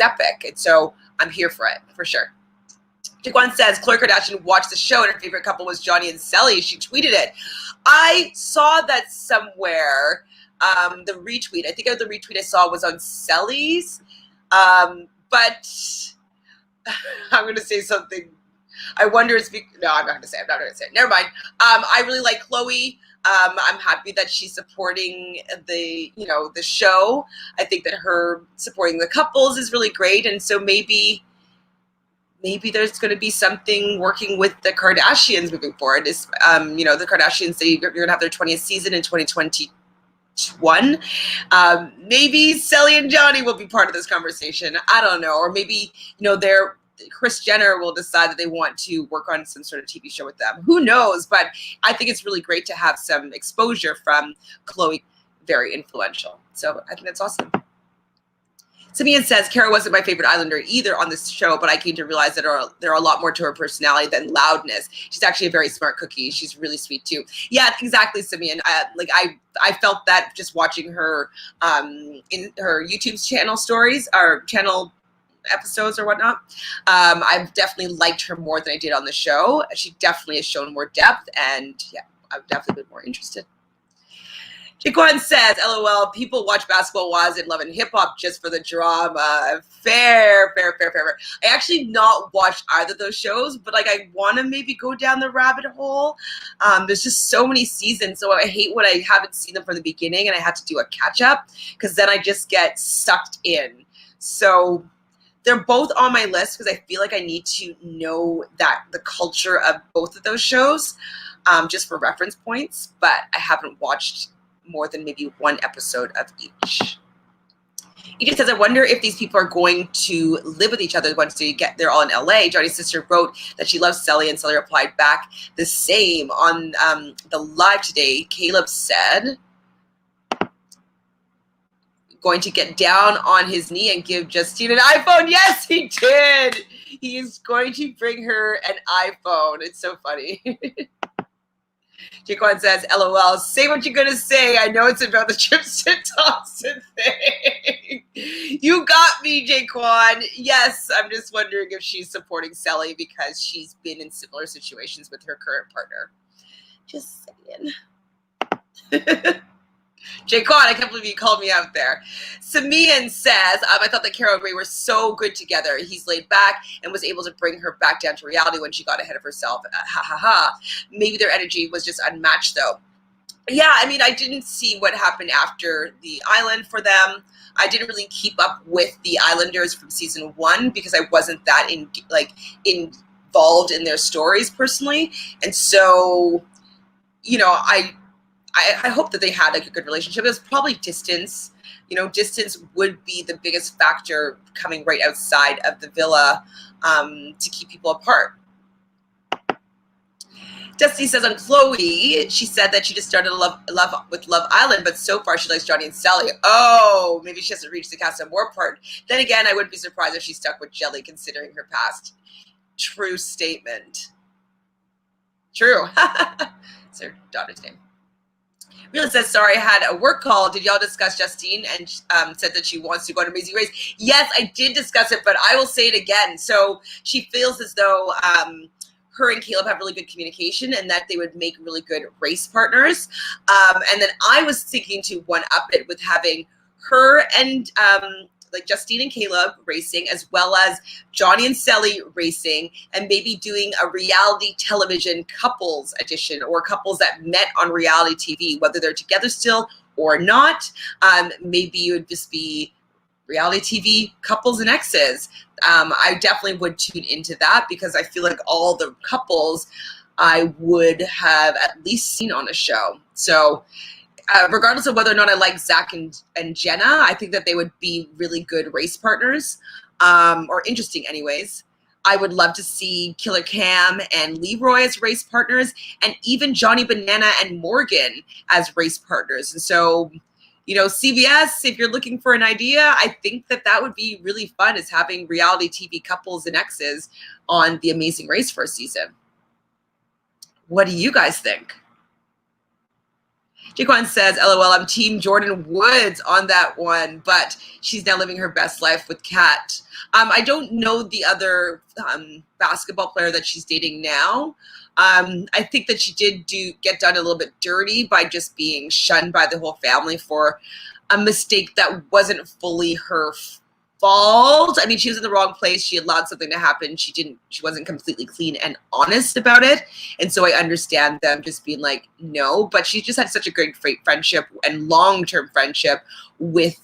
epic. And so I'm here for it, for sure. Jaquan says, Khloe Kardashian watched the show and her favorite couple was Johnny and Cely. She tweeted it. I saw that somewhere, the retweet. I think the retweet I saw was on Cely's. But I'm going to say something. I wonder no, I'm not going to say it. Never mind. I really like Khloe. I'm happy that she's supporting the show. I think that her supporting the couples is really great. And so maybe there's going to be something working with the Kardashians moving forward. The Kardashians, you're going to have their 20th season in 2021. Maybe Cely and Johnny will be part of this conversation. I don't know. Or maybe, Kris Jenner will decide that they want to work on some sort of TV show with them. Who knows? But I think it's really great to have some exposure from Khloe. Very influential. So I think that's awesome. Simeon says, Cara wasn't my favorite Islander either on this show, but I came to realize that there are a lot more to her personality than loudness. She's actually a very smart cookie. She's really sweet too. Yeah, exactly, Simeon. I felt that just watching her in her YouTube channel stories or channel episodes or whatnot. I've definitely liked her more than I did on the show. She definitely has shown more depth, and yeah, I've definitely been more interested. Jaquan says, LOL, people watch Basketball Wives and Love and Hip Hop just for the drama. Fair. I actually not watched either of those shows, but I want to maybe go down the rabbit hole. There's just so many seasons, so I hate when I haven't seen them from the beginning and I have to do a catch up because then I just get sucked in. So they're both on my list because I feel like I need to know that the culture of both of those shows, just for reference points, but I haven't watched more than maybe one episode of each. He just says, I wonder if these people are going to live with each other once they're all in LA. Johnny's sister wrote that she loves Cely, and Cely replied back the same. On the live today, Caleb said, going to get down on his knee and give Justine an iPhone. Yes, he did. He is going to bring her an iPhone. It's so funny. Jaquan says, LOL, say what you're going to say. I know it's about the Tristan Thompson thing. You got me, Jaquan. Yes, I'm just wondering if she's supporting Cely because she's been in similar situations with her current partner. Just saying. Jaquan, I can't believe you called me out there. Samian says, I thought that Carol and Ray were so good together. He's laid back and was able to bring her back down to reality when she got ahead of herself. Ha ha ha. Maybe their energy was just unmatched, though. Yeah, I mean, I didn't see what happened after the island for them. I didn't really keep up with the Islanders from season 1 because I wasn't that involved in their stories personally. And so, you know, I hope that they had like a good relationship. It was probably distance. You know, distance would be the biggest factor coming right outside of the villa to keep people apart. Destiny says on Chloe, she said that she just started love with Love Island, but so far she likes Johnny and Cely. Oh, maybe she hasn't reached the Casa Amor part. Then again, I wouldn't be surprised if she stuck with Jelly considering her past. True statement. True. It's her daughter's name. Real says, sorry, I had a work call. Did y'all discuss Justine and said that she wants to go on Amazing Race? Yes, I did discuss it, but I will say it again. So she feels as though her and Caleb have really good communication and that they would make really good race partners. And then I was thinking to one-up it with having her and like Justine and Caleb racing, as well as Johnny and Cely racing, and maybe doing a reality television couples edition or couples that met on reality TV, whether they're together still or not. Maybe it would just be reality TV couples and exes. I definitely would tune into that because I feel like all the couples I would have at least seen on a show. So regardless of whether or not I like Zach and Jenna, I think that they would be really good race partners, or interesting anyways. I would love to see Killer Cam and Leroy as race partners, and even Johnny Banana and Morgan as race partners. And so, you know, CBS, if you're looking for an idea, I think that that would be really fun, is having reality TV couples and exes on The Amazing Race for a season. What do you guys think? Jaquan says, LOL, I'm Team Jordan Woods on that one, but she's now living her best life with Kat. I don't know the other basketball player that she's dating now. I think that she did get done a little bit dirty by just being shunned by the whole family for a mistake that wasn't fully her fault. I mean, she was in the wrong place. She allowed something to happen. She wasn't completely clean and honest about it. And so I understand them just being like, no, but she just had such a great friendship and long-term friendship with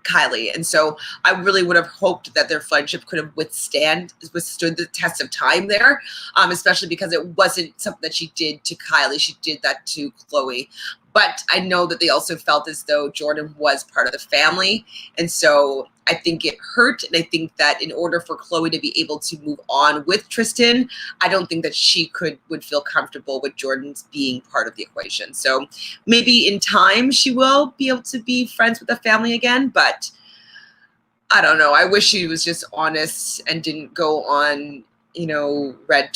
Kylie. And so I really would have hoped that their friendship could have withstood the test of time there, especially because it wasn't something that she did to Kylie. She did that to Chloe. But I know that they also felt as though Jordan was part of the family. And so I think it hurt. And I think that in order for Chloe to be able to move on with Tristan, I don't think that she would feel comfortable with Jordan's being part of the equation. So maybe in time she will be able to be friends with the family again. But I don't know. I wish she was just honest and didn't go on, red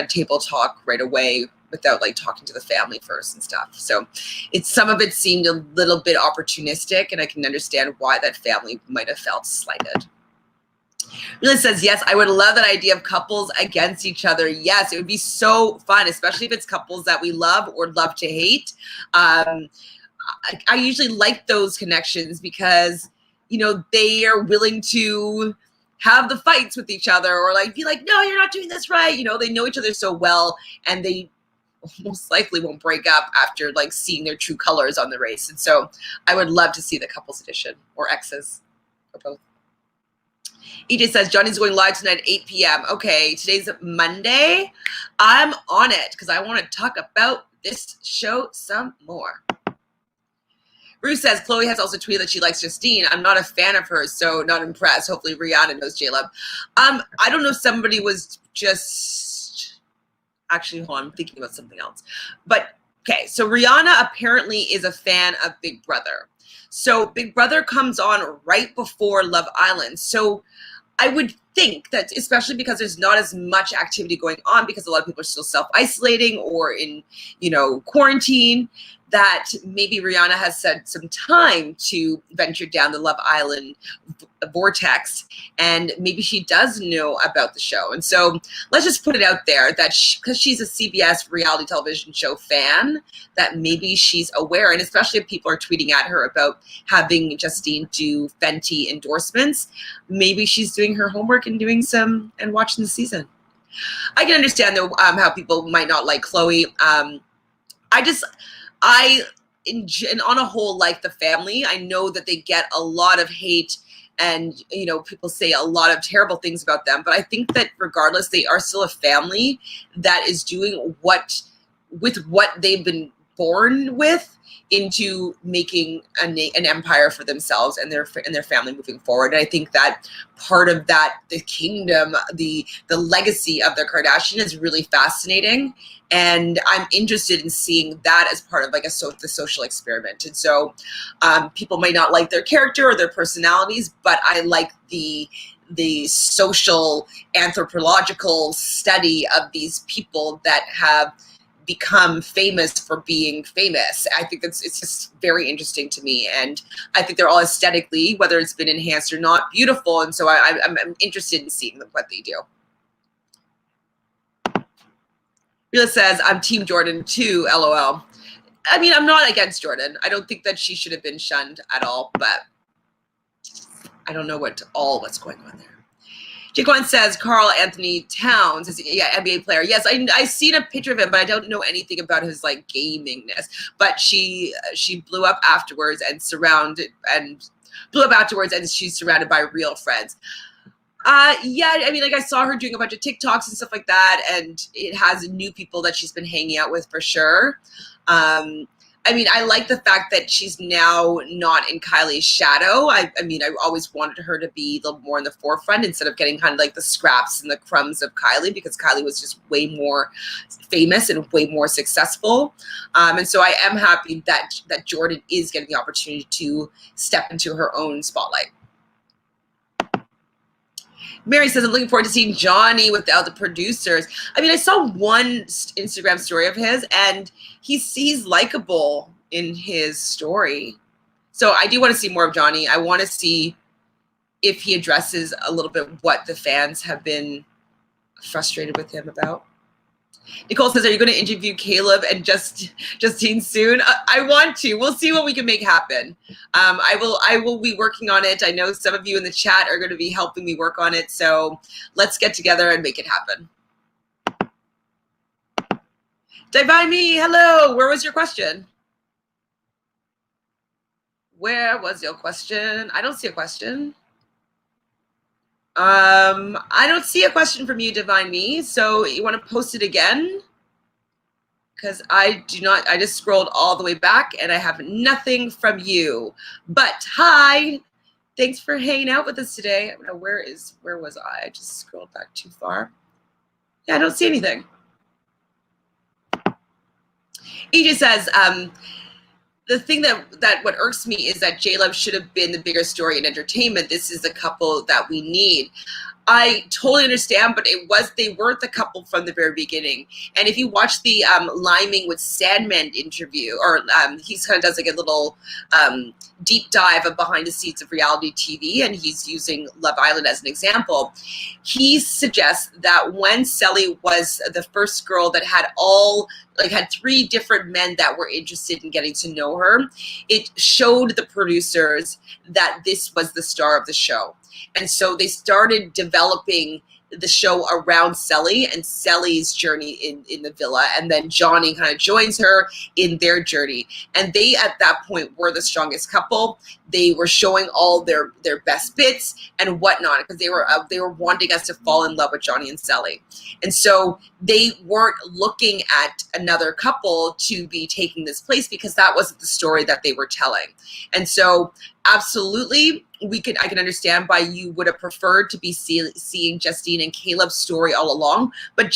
table talk right away without like talking to the family first and stuff. So some of it seemed a little bit opportunistic, and I can understand why that family might have felt slighted. Really says, yes, I would love that idea of couples against each other. Yes, it would be so fun, especially if it's couples that we love or love to hate. I usually like those connections because, they are willing to have the fights with each other or like be like, no, you're not doing this right. They know each other so well, and they most likely won't break up after like seeing their true colors on the race. And so I would love to see the couples edition or exes or both. EJ says, Johnny's going live tonight at 8 p.m. Okay, today's Monday. I'm on it because I want to talk about this show some more. Bruce says, Chloe has also tweeted that she likes Justine. I'm not a fan of hers, so not impressed. Hopefully Rihanna knows J-Love. I don't know if somebody was just... Actually, hold on, I'm thinking about something else. But, okay, so Rihanna apparently is a fan of Big Brother. So Big Brother comes on right before Love Island. So I would think that, especially because there's not as much activity going on because a lot of people are still self-isolating or in, quarantine, that maybe Rihanna has had some time to venture down the Love Island vortex, and maybe she does know about the show. And so let's just put it out there that because she's a CBS reality television show fan, that maybe she's aware, and especially if people are tweeting at her about having Justine do Fenty endorsements, maybe she's doing her homework and watching the season. I can understand though how people might not like Chloe. And on a whole, like the family, I know that they get a lot of hate and, people say a lot of terrible things about them. But I think that regardless, they are still a family that is doing what they've been born with into making an empire for themselves and their family moving forward. And I think that part of that, the kingdom, the legacy of the Kardashian is really fascinating. And I'm interested in seeing that as part of like the social experiment. And so people may not like their character or their personalities, but I like the social anthropological study of these people that have become famous for being famous. I think it's just very interesting to me. And I think they're all aesthetically, whether it's been enhanced or not, beautiful. And so I'm interested in seeing what they do. Rila says, I'm Team Jordan too, LOL. I mean, I'm not against Jordan. I don't think that she should have been shunned at all, but I don't know what's going on there. Jaquan says, Karl Anthony Towns is NBA player. Yes, I seen a picture of him, but I don't know anything about his like gamingness. But she blew up afterwards and she's surrounded by real friends. I mean, like I saw her doing a bunch of TikToks and stuff like that, and it has new people that she's been hanging out with for sure. I mean, I like the fact that she's now not in Kylie's shadow. I mean, I always wanted her to be a little more in the forefront instead of getting kind of like the scraps and the crumbs of Kylie, because Kylie was just way more famous and way more successful. And so I am happy that Jordan is getting the opportunity to step into her own spotlight. Mary says, I'm looking forward to seeing Johnny without the producers. I mean, I saw one Instagram story of his, and he's likable in his story. So I do want to see more of Johnny. I want to see if he addresses a little bit what the fans have been frustrated with him about. Nicole says, are you going to interview Caleb and Justine soon? I want to. We'll see what we can make happen. I will be working on it. I know some of you in the chat are going to be helping me work on it. So let's get together and make it happen. Divine Me, hello. Where was your question? Where was your question? I don't see a question. I don't see a question from you, Divine Me. So you want to post it again? Because I just scrolled all the way back and I have nothing from you. But hi, thanks for hanging out with us today. I don't know, where was I? I just scrolled back too far. Yeah, I don't see anything. EJ says, the thing that what irks me is that J-Love should have been the bigger story in entertainment. This is the couple that we need. I totally understand, but they weren't the couple from the very beginning. And if you watch the Liming with Sandman interview, or he kind of does like a little deep dive of behind the scenes of reality TV, and he's using Love Island as an example. He suggests that when Cely was the first girl that had had 3 different men that were interested in getting to know her, it showed the producers that this was the star of the show. And so they started developing the show around Cely and Cely's journey in the villa. And then Johnny kind of joins her in their journey. And they, at that point, were the strongest couple. They were showing all their best bits and whatnot, because they were wanting us to fall in love with Johnny and Cely. And so they weren't looking at another couple to be taking this place, because that wasn't the story that they were telling. And so absolutely, I can understand why you would have preferred to be seeing Justine and Caleb's story all along, but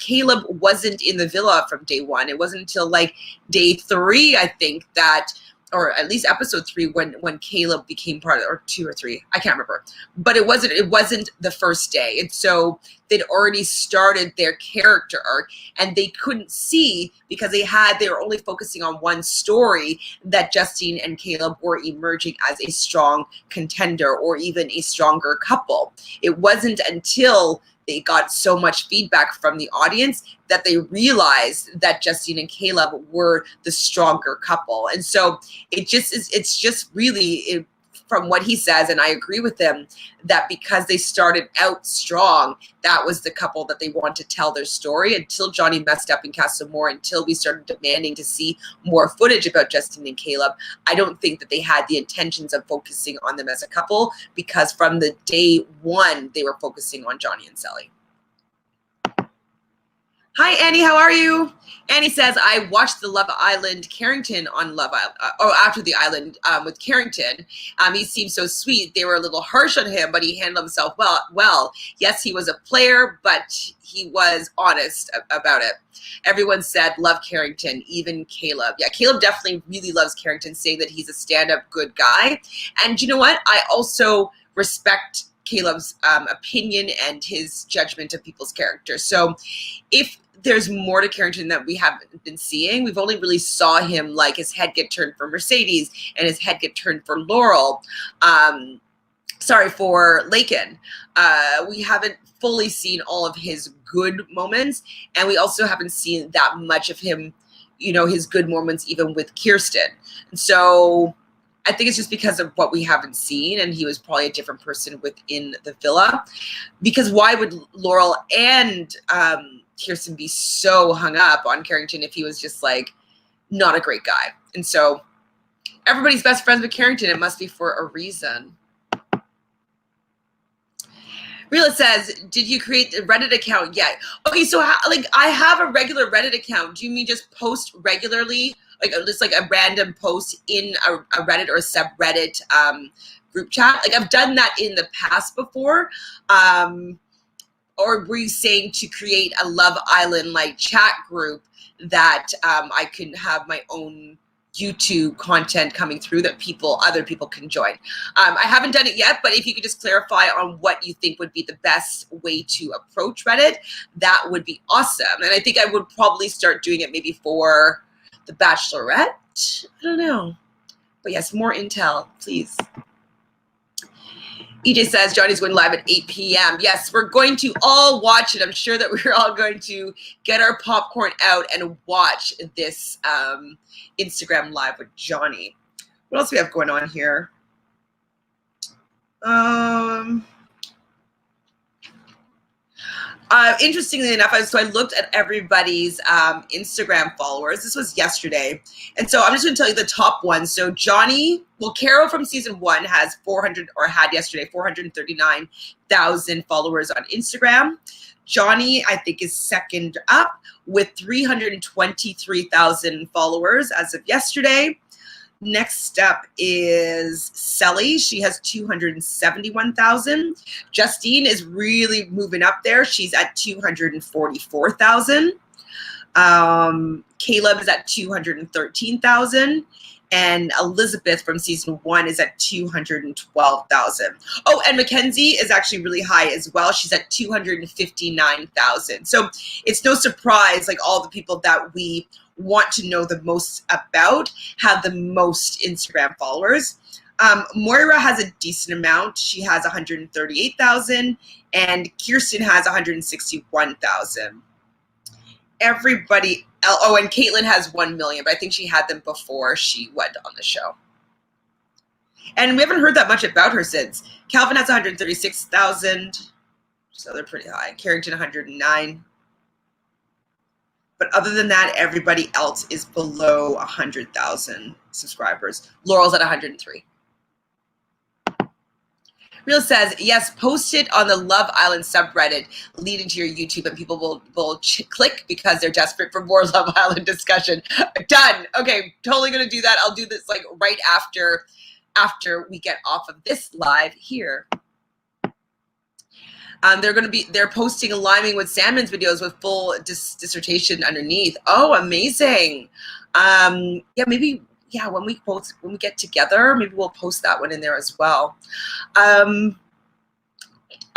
Caleb wasn't in the villa from day one. It wasn't until like day 3, I think, that or at least episode 3 when Caleb became part of it, or 2 or 3, I can't remember. But it wasn't the first day. And so they'd already started their character arc, and they couldn't see, because they were only focusing on one story, that Justine and Caleb were emerging as a strong contender or even a stronger couple. It wasn't until they got so much feedback from the audience that they realized that Justine and Caleb were the stronger couple. And so it's just really, from what he says, and I agree with him, that because they started out strong, that was the couple that they wanted to tell their story, until Johnny messed up and cast some more, until we started demanding to see more footage about Justine and Caleb. I don't think that they had the intentions of focusing on them as a couple, because from the day one, they were focusing on Johnny and Cely. Hi, Annie. How are you? Annie says, I watched the Love Island Carrington on Love Island, or After the Island with Carrington. He seemed so sweet. They were a little harsh on him, but he handled himself well. Yes, he was a player, but he was honest about it. Everyone said, love Carrington, even Caleb. Yeah, Caleb definitely really loves Carrington, saying that he's a stand-up good guy. And you know what? I also respect Caleb's opinion and his judgment of people's character. So if there's more to Carrington that we haven't been seeing, we've only really saw him, like, his head get turned for Mercedes and his head get turned for Laurel. For Laken. We haven't fully seen all of his good moments, and we also haven't seen that much of him, his good moments even with Kirsten. And so I think it's just because of what we haven't seen, and he was probably a different person within the villa. Because why would Laurel and Kirsten be so hung up on Carrington if he was just, like, not a great guy? And so everybody's best friends with Carrington. It must be for a reason. Rila says, did you create a Reddit account yet? Okay, so I have a regular Reddit account. Do you mean just post regularly? Like just like a random post in a Reddit or a subreddit group chat? Like, I've done that in the past before. Or were you saying to create a Love Island like chat group that I can have my own YouTube content coming through that other people can join? I haven't done it yet, but if you could just clarify on what you think would be the best way to approach Reddit, that would be awesome. And I think I would probably start doing it maybe for The Bachelorette. I don't know. But yes, more intel, please. EJ says Johnny's going live at 8 p.m. Yes, we're going to all watch it. I'm sure that we're all going to get our popcorn out and watch this Instagram live with Johnny. What else do we have going on here? Interestingly enough, I looked at everybody's Instagram followers. This was yesterday. And so I'm just going to tell you the top ones. So Carol from season 1 has 439,000 followers on Instagram. Johnny, I think, is second up with 323,000 followers as of yesterday. Next up is Cely. She has 271,000. Justine is really moving up there. She's at 244,000. Caleb is at 213,000. And Elizabeth from season 1 is at 212,000. Oh, and Mackenzie is actually really high as well. She's at 259,000. So it's no surprise, like, all the people that we want to know the most about have the most Instagram followers. Moira has a decent amount. She has 138,000, and Kirsten has 161,000. Everybody else, and Caitlin has 1 million, but I think she had them before she went on the show. And we haven't heard that much about her since. Calvin has 136,000, so they're pretty high. Carrington 109. But other than that, everybody else is below 100,000 subscribers. Laurel's at 103. Real says, yes, post it on the Love Island subreddit leading to your YouTube, and people will click because they're desperate for more Love Island discussion. Done. Okay, totally going to do that. I'll do this like right after we get off of this live here. They're posting Liming with Salmon's videos with full dissertation underneath. Oh, amazing. Yeah, maybe yeah, when we get together, maybe we'll post that one in there as well.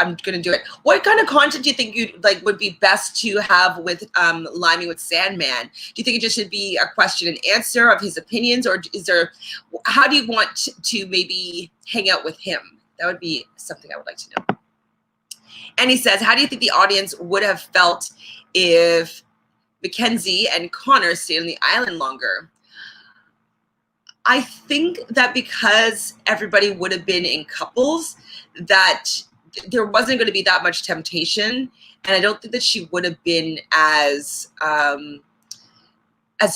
I'm gonna do it. What kind of content do you think you'd like would be best to have with Liming with Sandman? Do you think it just should be a question and answer of his opinions, or is there? How do you want to maybe hang out with him? That would be something I would like to know. And he says, how do you think the audience would have felt if Mackenzie and Connor stayed on the island longer? I think that because everybody would have been in couples, that there wasn't going to be that much temptation, and I don't think that she would have been as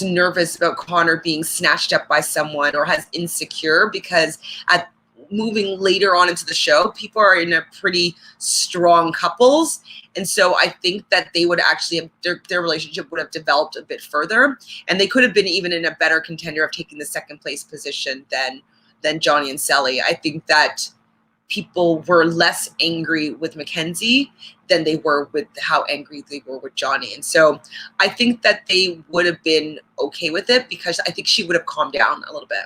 nervous about Connor being snatched up by someone or as insecure, because at moving later on into the show, people are in a pretty strong couples, and so I think that they would actually have, their relationship would have developed a bit further, and they could have been even in a better contender of taking the second place position than Johnny and Cely. I think that people were less angry with Mackenzie than they were with how angry they were with Johnny. And so I think that they would have been okay with it, because I think she would have calmed down a little bit.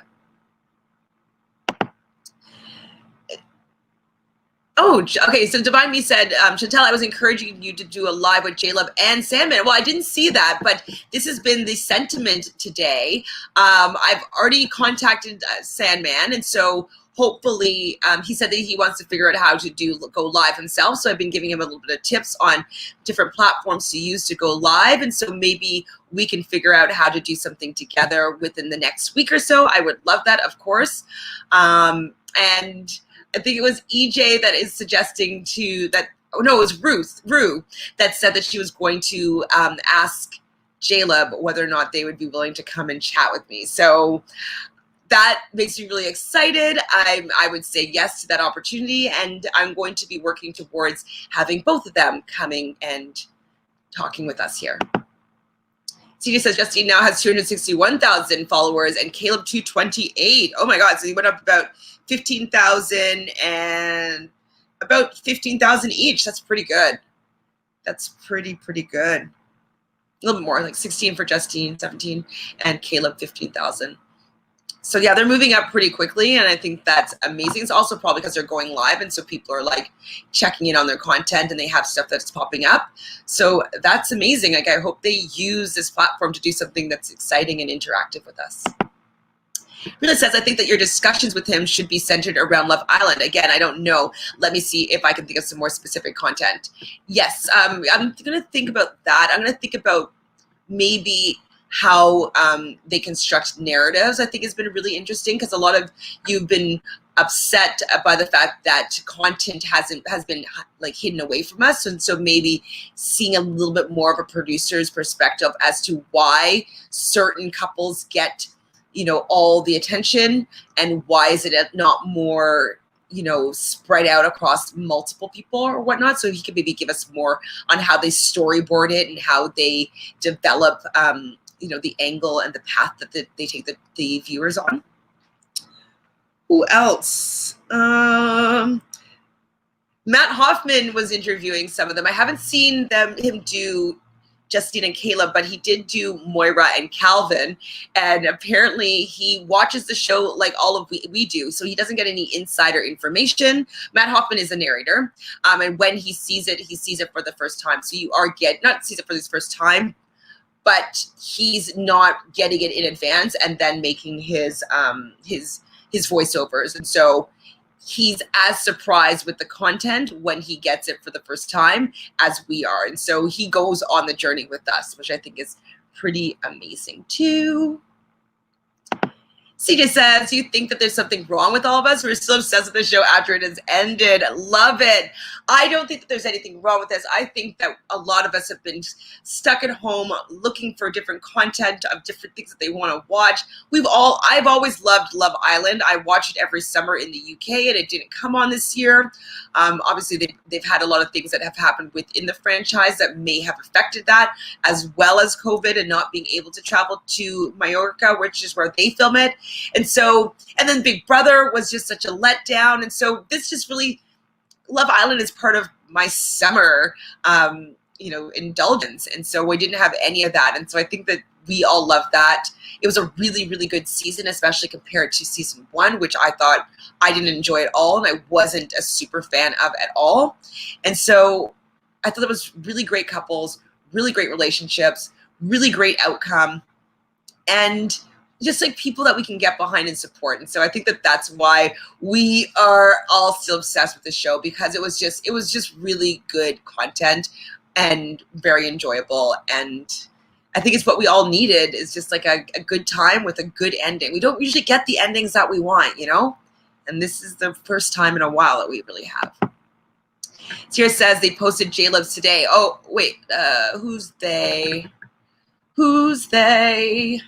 Oh, okay. So Divine Me said, Chantele, I was encouraging you to do a live with J-Love and Sandman. Well, I didn't see that, but this has been the sentiment today. I've already contacted Sandman, and so hopefully, he said that he wants to figure out how to go live himself. So I've been giving him a little bit of tips on different platforms to use to go live. And so maybe we can figure out how to do something together within the next week or so. I would love that, of course. And I think it was EJ that is suggesting it was Rue that said that she was going to ask J-Love whether or not they would be willing to come and chat with me. So that makes me really excited. I would say yes to that opportunity, and I'm going to be working towards having both of them coming and talking with us here. CD says Justine now has 261,000 followers and Caleb 228. Oh my God, so he went up about 15,000 and about 15,000 each. That's pretty good. That's pretty good. A little bit more, like 16 for Justine, 17, and Caleb 15,000. So yeah, they're moving up pretty quickly, and I think that's amazing. It's also probably because they're going live, and so people are like checking in on their content, and they have stuff that's popping up. So that's amazing. Like, I hope they use this platform to do something that's exciting and interactive with us. Really says, I think that your discussions with him should be centered around Love Island. Again, I don't know. Let me see if I can think of some more specific content. Yes, I'm going to think about that. I'm going to think about maybe how they construct narratives. I think has been really interesting, because a lot of you've been upset by the fact that content has been like hidden away from us, and so maybe seeing a little bit more of a producer's perspective as to why certain couples get, you know, all the attention, and why is it not more, you know, spread out across multiple people or whatnot. So he could maybe give us more on how they storyboard it and how they develop you know, the angle and the path that they take the viewers on. Who else? Matt Hoffman was interviewing some of them. I haven't seen him do Justine and Caleb, but he did do Moira and Calvin, and apparently he watches the show like all of we do, so he doesn't get any insider information. Matt Hoffman is a narrator, and when he sees it for the first time. So you are not sees it for the first time, but he's not getting it in advance and then making his voiceovers. And so he's as surprised with the content when he gets it for the first time as we are. And so he goes on the journey with us, which I think is pretty amazing too. CJ says, do you think that there's something wrong with all of us? We're still obsessed with the show after it has ended. Love it. I don't think that there's anything wrong with this. I think that a lot of us have been stuck at home looking for different content of different things that they want to watch. I've always loved Love Island. I watch it every summer in the UK, and it didn't come on this year. Obviously, they've had a lot of things that have happened within the franchise that may have affected that, as well as COVID and not being able to travel to Mallorca, which is where they film it. And then Big Brother was just such a letdown. And so this just really, Love Island is part of my summer. indulgence. And so we didn't have any of that. And so I think that we all loved that. It was a really, really good season, especially compared to season 1, which I thought I didn't enjoy at all, and I wasn't a super fan of at all. And so I thought it was really great couples, really great relationships, really great outcome, and just like people that we can get behind and support. And so I think that that's why we are all still obsessed with the show, because it was just really good content and very enjoyable. And I think it's what we all needed, is just like a good time with a good ending. We don't usually get the endings that we want, and this is the first time in a while that we really have. Sierra says they posted J-Loves today. Oh, wait, who's they? Who's they?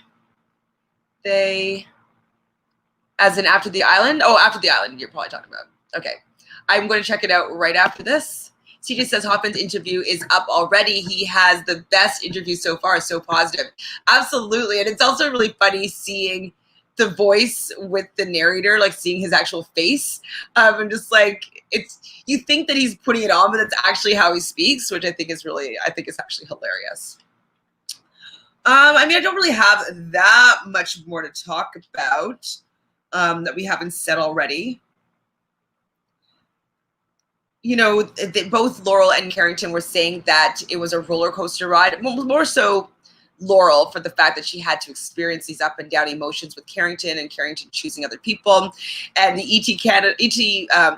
They, as in After the Island? Oh, After the Island, you're probably talking about. Okay, I'm going to check it out right after this. CJ says Hoffman's interview is up already. He has the best interview so far, so positive. Absolutely. And it's also really funny seeing the voice with the narrator, like seeing his actual face. I'm just like, you think that he's putting it on, but that's actually how he speaks, which I think is actually hilarious. I don't really have that much more to talk about that we haven't said already. Both Laurel and Carrington were saying that it was a roller coaster ride, more so Laurel, for the fact that she had to experience these up and down emotions with Carrington, and Carrington choosing other people. And the ET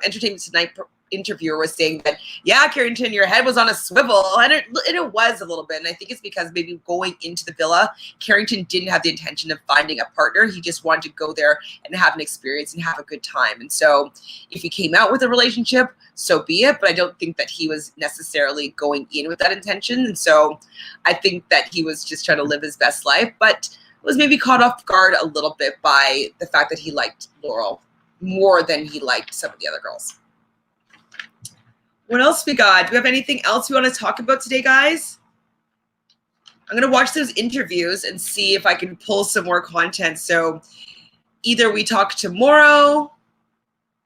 Entertainment Tonight interviewer was saying that, yeah, Carrington, your head was on a swivel, and it was a little bit. And I think it's because maybe going into the villa, Carrington didn't have the intention of finding a partner. He just wanted to go there and have an experience and have a good time. And so if he came out with a relationship, so be it. But I don't think that he was necessarily going in with that intention. And so I think that he was just trying to live his best life, but was maybe caught off guard a little bit by the fact that he liked Laurel more than he liked some of the other girls. What else we got? Do we have anything else we want to talk about today, guys? I'm going to watch those interviews and see if I can pull some more content. So either we talk tomorrow.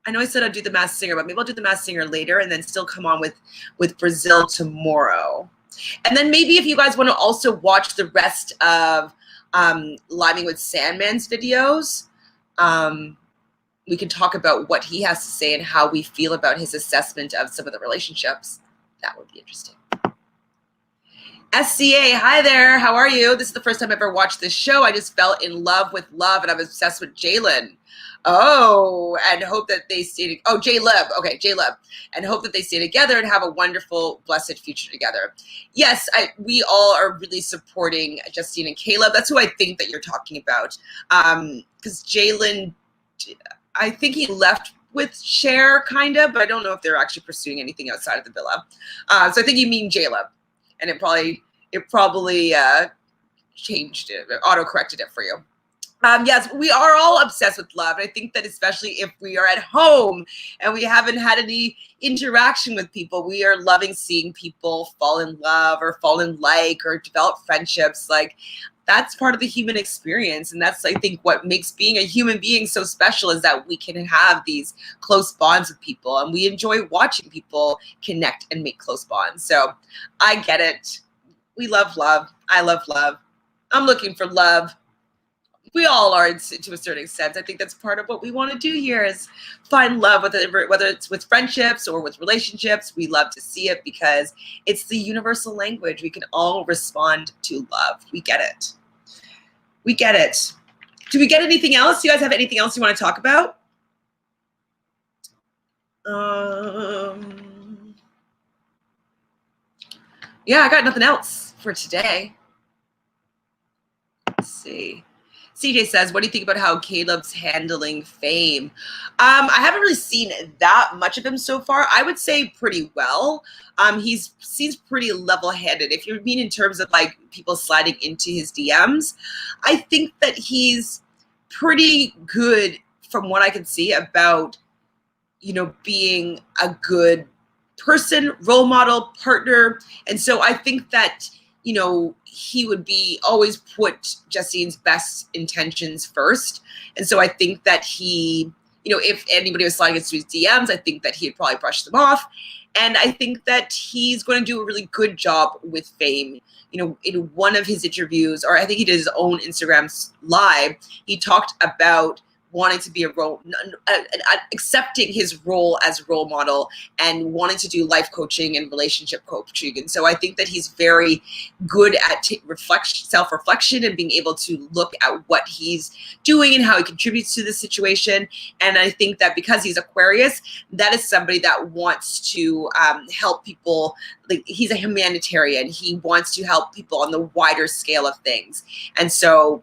I know I said I'd do The Masked Singer, but maybe I'll do The Masked Singer later and then still come on with Brazil tomorrow. And then maybe if you guys want to also watch the rest of Liming with Sandman's videos, we can talk about what he has to say and how we feel about his assessment of some of the relationships. That would be interesting. SCA, hi there. How are you? This is the first time I've ever watched this show. I just fell in love with love, and I'm obsessed with Jalen. Oh, and hope that they stay. Oh, J-Leb. Okay, J-Leb. And hope that they stay together and have a wonderful, blessed future together. Yes, we all are really supporting Justine and Caleb. That's who I think that you're talking about. Because Jalen, I think he left with Cher, kind of, but I don't know if they're actually pursuing anything outside of the villa. So I think you mean J-Leb, and it probably changed it, auto-corrected it for you. Yes, we are all obsessed with love. And I think that especially if we are at home and we haven't had any interaction with people, we are loving seeing people fall in love or fall in like or develop friendships. Like, that's part of the human experience. And that's, I think, what makes being a human being so special, is that we can have these close bonds with people, and we enjoy watching people connect and make close bonds. So I get it. We love love. I love love. I'm looking for love. We all are, to a certain extent. I think that's part of what we want to do here, is find love, whether it's with friendships or with relationships. We love to see it because it's the universal language. We can all respond to love. We get it. We get it. Do we get anything else? Do you guys have anything else you want to talk about? Yeah, I got nothing else for today. Let's see. CJ says, what do you think about how Caleb's handling fame? I haven't really seen that much of him so far. I would say pretty well. He seems pretty level-headed. If you mean in terms of like people sliding into his DMs, I think that he's pretty good from what I can see about, being a good person, role model, partner. And so I think that, he would be always put Justine's best intentions first. And so I think that he, if anybody was sliding into his DMs, I think that he'd probably brush them off. And I think that he's going to do a really good job with fame. In one of his interviews, or I think he did his own Instagram live, he talked about wanting to be accepting his role as role model and wanting to do life coaching and relationship coaching. And so I think that he's very good at self-reflection and being able to look at what he's doing and how he contributes to the situation. And I think that because he's Aquarius, that is somebody that wants to help people. Like, he's a humanitarian. He wants to help people on the wider scale of things. And so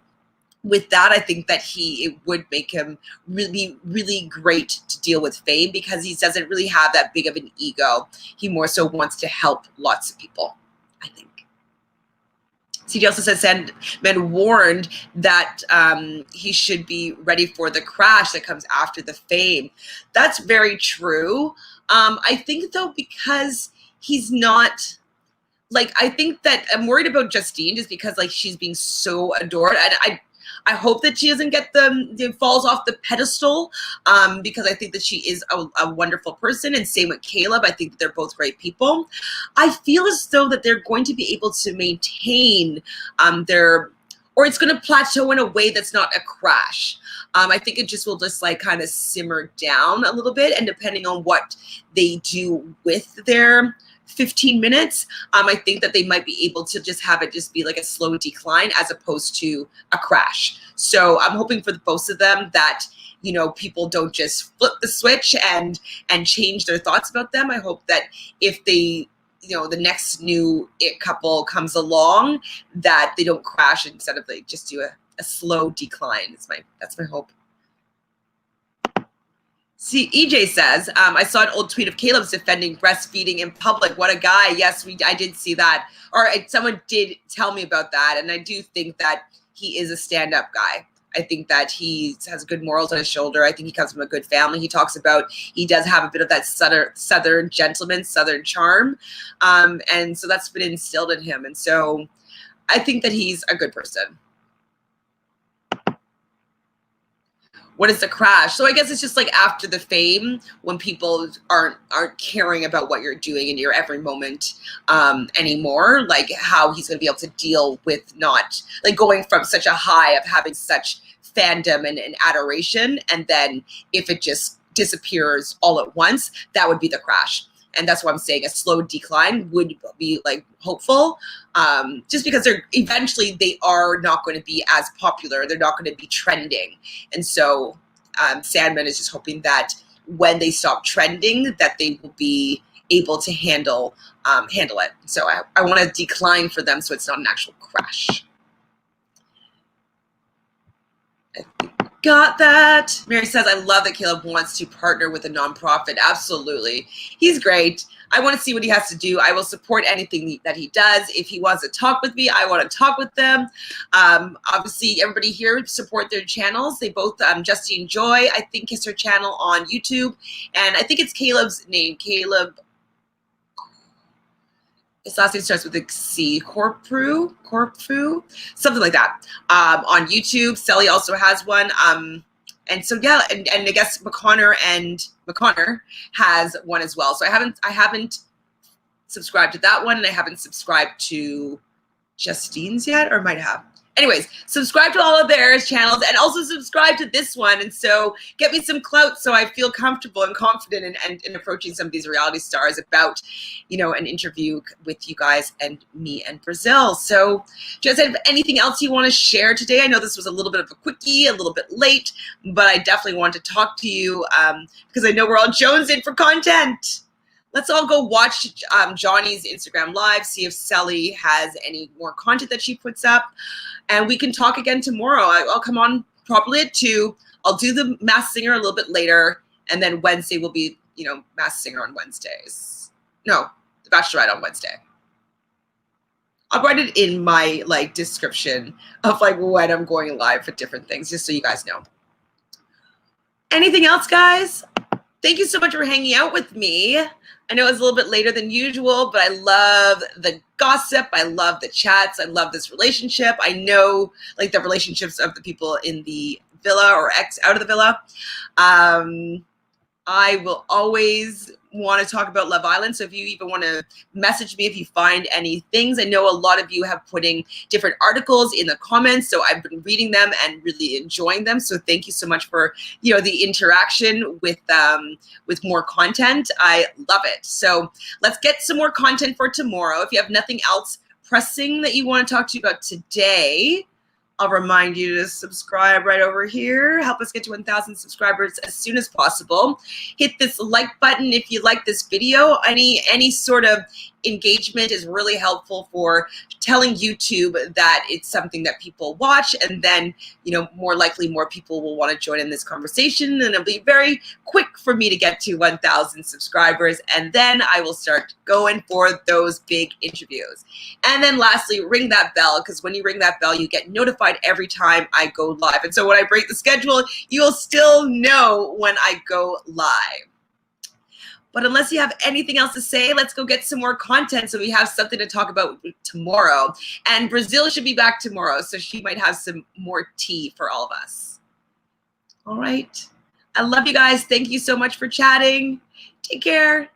with that, I think that it would make him really, really great to deal with fame, because he doesn't really have that big of an ego. He more so wants to help lots of people, I think. CD also says Sandman warned that he should be ready for the crash that comes after the fame. That's very true. I think, though, because he's not... I think that I'm worried about Justine just because, she's being so adored. And I hope that she doesn't get falls off the pedestal, because I think that she is a wonderful person. And same with Caleb. I think that they're both great people. I feel as though that they're going to be able to maintain or it's going to plateau in a way that's not a crash. I think it just will kind of simmer down a little bit. And depending on what they do with their 15 minutes, I think that they might be able to just have it just be like a slow decline as opposed to a crash. So I'm hoping for both of them that, people don't just flip the switch and change their thoughts about them. I hope that if they, the next new it couple comes along, that they don't crash instead of just do a slow decline. That's my hope. See, EJ says, I saw an old tweet of Caleb's defending breastfeeding in public. What a guy. Yes, I did see that. Or someone did tell me about that. And I do think that he is a stand-up guy. I think that he has good morals on his shoulder. I think he comes from a good family. He talks about he does have a bit of that southern gentleman, southern charm. And so that's been instilled in him. And so I think that he's a good person. What is the crash? So I guess it's just after the fame, when people aren't caring about what you're doing in your every moment anymore, how he's going to be able to deal with not going from such a high of having such fandom and adoration. And then if it just disappears all at once, that would be the crash. And that's why I'm saying a slow decline would be hopeful, just because eventually they are not going to be as popular. They're not going to be trending. And so Sandman is just hoping that when they stop trending, that they will be able to handle it. So I want to decline for them so it's not an actual crash. Got that. Mary says, I love that Caleb wants to partner with a nonprofit. Absolutely. He's great. I want to see what he has to do. I will support anything that he does. If he wants to talk with me, I want to talk with them. Obviously, everybody here support their channels. They both, Justine Joy, I think, is her channel on YouTube. And I think it's Caleb's name, Caleb. His last name starts with a C, Corpru, something like that. On YouTube, Cely also has one. And so yeah, and I guess McConnor has one as well. So I haven't subscribed to that one, and I haven't subscribed to Justine's yet, or might have. Anyways, subscribe to all of their channels and also subscribe to this one. And so get me some clout so I feel comfortable and confident in approaching some of these reality stars about, an interview with you guys and me and Brazil. So just anything else you want to share today? I know this was a little bit of a quickie, a little bit late, but I definitely want to talk to you because I know we're all jonesing for content. Let's all go watch Johnny's Instagram Live, see if Cely has any more content that she puts up. And we can talk again tomorrow. I'll come on probably at 2. I'll do the Masked Singer a little bit later. And then Wednesday will be, Masked Singer on Wednesdays. No, The Bachelorette on Wednesday. I'll write it in my description of when I'm going live for different things, just so you guys know. Anything else, guys? Thank you so much for hanging out with me. I know it's a little bit later than usual, but I love the gossip. I love the chats. I love this relationship. I know the relationships of the people in the villa or X out of the villa. I will always want to talk about Love Island. So if you even want to message me if you find any things, I know a lot of you have putting different articles in the comments. So I've been reading them and really enjoying them. So thank you so much for, you know, the interaction with more content. I love it. So let's get some more content for tomorrow. If you have nothing else pressing that you want to talk to you about today, I'll remind you to subscribe right over here. Help us get to 1,000 subscribers as soon as possible. Hit this like button if you like this video. Any sort of engagement is really helpful for telling YouTube that it's something that people watch, and then, you know, more likely more people will want to join in this conversation, and it'll be very quick for me to get to 1,000 subscribers, and then I will start going for those big interviews. And then lastly, ring that bell, because when you ring that bell, you get notified every time I go live. And so when I break the schedule, you'll still know when I go live. But unless you have anything else to say, let's go get some more content so we have something to talk about tomorrow. And Brazil should be back tomorrow, so she might have some more tea for all of us. All right. I love you guys. Thank you so much for chatting. Take care.